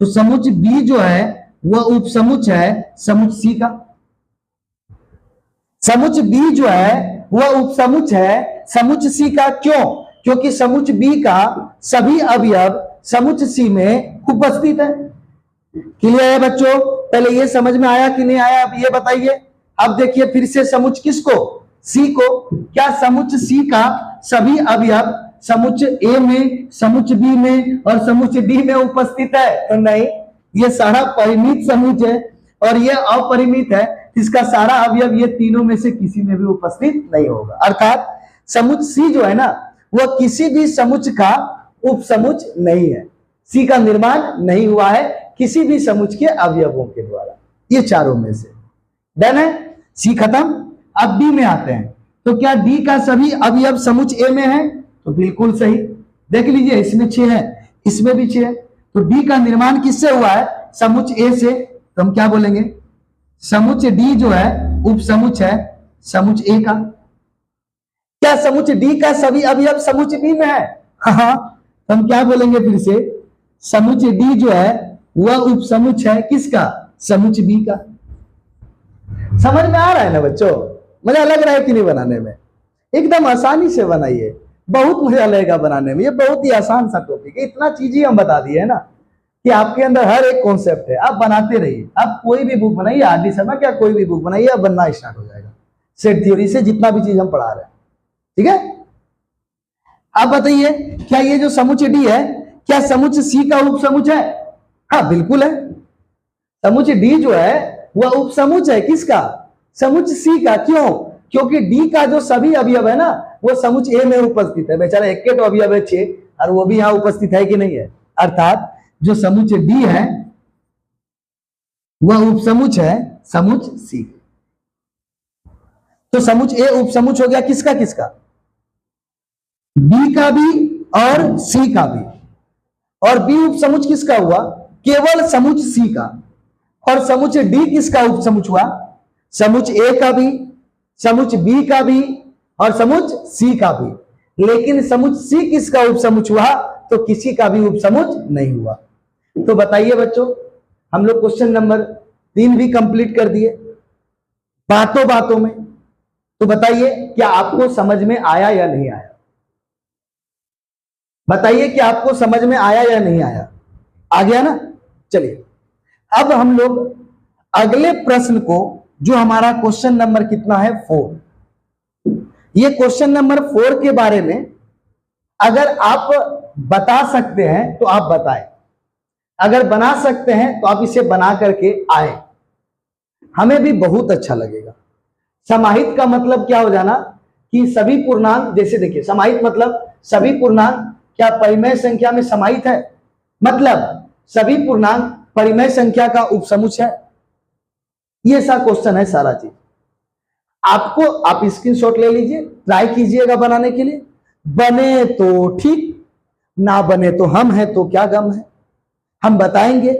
तो समुच बी जो है वह उपसमुच है समुच सी का। समुच बी जो है वह उपसमुच है समुच सी का। क्यों? क्योंकि समुच बी का सभी अवयव समुच सी में उपस्थित है। क्लियर है बच्चों? पहले ये समझ में आया कि नहीं आया, अब ये बताइए। अब देखिए फिर से समुच किसको? सी को। क्या समुच सी का सभी अवयव समुच ए में, समुच बी में और समुच डी में उपस्थित है? तो नहीं, ये सारा परिमित समुच है और ये अपरिमित है, इसका सारा अवयव ये तीनों में से किसी में भी उपस्थित नहीं होगा। अर्थात समुच सी जो है ना वह किसी भी समुच का उपसमुच नहीं है। सी का निर्माण नहीं हुआ है किसी भी समुच के अवयवों के द्वारा, ये चारों में से। डन है? सी खत्म। अब डी में आते हैं। तो क्या डी का सभी अवयव समुच ए में है? तो बिल्कुल सही। देख लीजिए इसमें 6 है, इसमें भी 6 है। तो डी का निर्माण किससे हुआ है? समुच ए से। तो हम क्या बोलेंगे? समुच डी जो है उपसमुच है समुच ए का। क्या समुच डी का सभी अवयव समुच बी में है? हाँ, तो हम क्या बोलेंगे फिर से? समुच डी जो है वह उपसमुच है किसका? समुच बी का। समझ में आ रहा है ना बच्चों? मजा लग रहा है कि नहीं बनाने में? एकदम आसानी से बनाइए, बहुत मजा लगेगा बनाने में। ये बहुत ही आसान सा टॉपिक है, इतना चीजें हम बता दिए है ना कि आपके अंदर हर एक कॉन्सेप्ट है। आप बनाते रहिए, आप कोई भी बुक बनाइए, आर.डी. शर्मा क्या कोई भी बुक बनाइए, अब बनना स्टार्ट हो जाएगा सेट थ्योरी से, जितना भी चीज हम पढ़ा रहे हैं। ठीक है? आप बताइए क्या ये जो समुच डी है क्या समुच सी का उपसमुच है? हाँ बिल्कुल है। समुच डी जो है वह उपसमुच है किसका? समुच सी का। क्यों? क्योंकि डी का जो सभी अवयव है ना वो समुच ए में उपस्थित है। बेचारा एक तो अवयव है 6 और वो भी यहां उपस्थित है कि नहीं है। अर्थात जो समुच डी है वह उपसमुच है समुच सी। तो समुच ए उपसमुच हो गया किसका किसका? बी का भी और सी का भी। और बी उपसमुच किसका हुआ? केवल समुच सी का। और समुच डी किसका उपसमुच हुआ? समुच ए का भी, समुच बी का भी और समुच सी का भी। लेकिन समुच सी किसका उपसमुच हुआ? तो किसी का भी उपसमुच नहीं हुआ। तो बताइए बच्चों, हम लोग क्वेश्चन नंबर 3 भी कंप्लीट कर दिए बातों बातों में। तो बताइए क्या आपको समझ में आया या नहीं आया? बताइए कि आपको समझ में आया या नहीं आया? आ गया ना? चलिए अब हम लोग अगले प्रश्न को, जो हमारा क्वेश्चन नंबर कितना है 4, ये क्वेश्चन नंबर 4 के बारे में अगर आप बता सकते हैं तो आप बताएं, अगर बना सकते हैं तो आप इसे बना करके आए, हमें भी बहुत अच्छा लगेगा। समाहित का मतलब क्या हो जाना कि सभी पूर्णांक, जैसे देखिए समाहित मतलब सभी पूर्णांक क्या परिमेय संख्या में समाहित है? मतलब सभी पूर्णांक परिमेय संख्या का उपसमुच है। ये सा क्वेश्चन है सारा चीज। आपको आप स्क्रीनशॉट ले लीजिए, ट्राई कीजिएगा बनाने के लिए। बने तो ठीक, ना बने तो हम हैं तो क्या गम है, हम बताएंगे।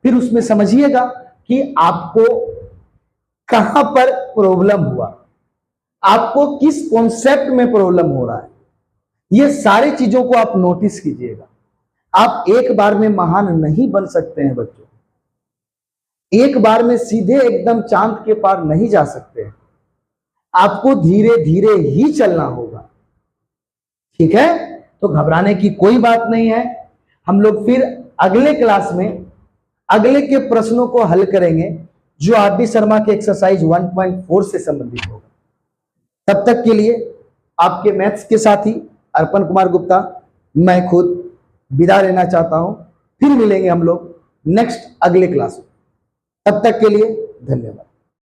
फिर उसमें समझिएगा कि आपको कहां पर प्रॉब्लम हुआ, आपको किस कॉन्सेप्ट में प्रॉब्लम हो रहा है, ये सारी चीजों को आप नोटिस कीजिएगा। आप एक बार में महान नहीं बन सकते हैं बच्चों, एक बार में सीधे एकदम चांद के पार नहीं जा सकते हैं। आपको धीरे धीरे ही चलना होगा। ठीक है? तो घबराने की कोई बात नहीं है। हम लोग फिर अगले क्लास में अगले के प्रश्नों को हल करेंगे, जो आर.डी. शर्मा के एक्सरसाइज 1.4 से संबंधित होगा। तब तक के लिए आपके मैथ्स के साथी अर्पण कुमार गुप्ता, मैं खुद विदा लेना चाहता हूं। फिर मिलेंगे हम लोग नेक्स्ट अगले क्लास में। तब तक के लिए धन्यवाद।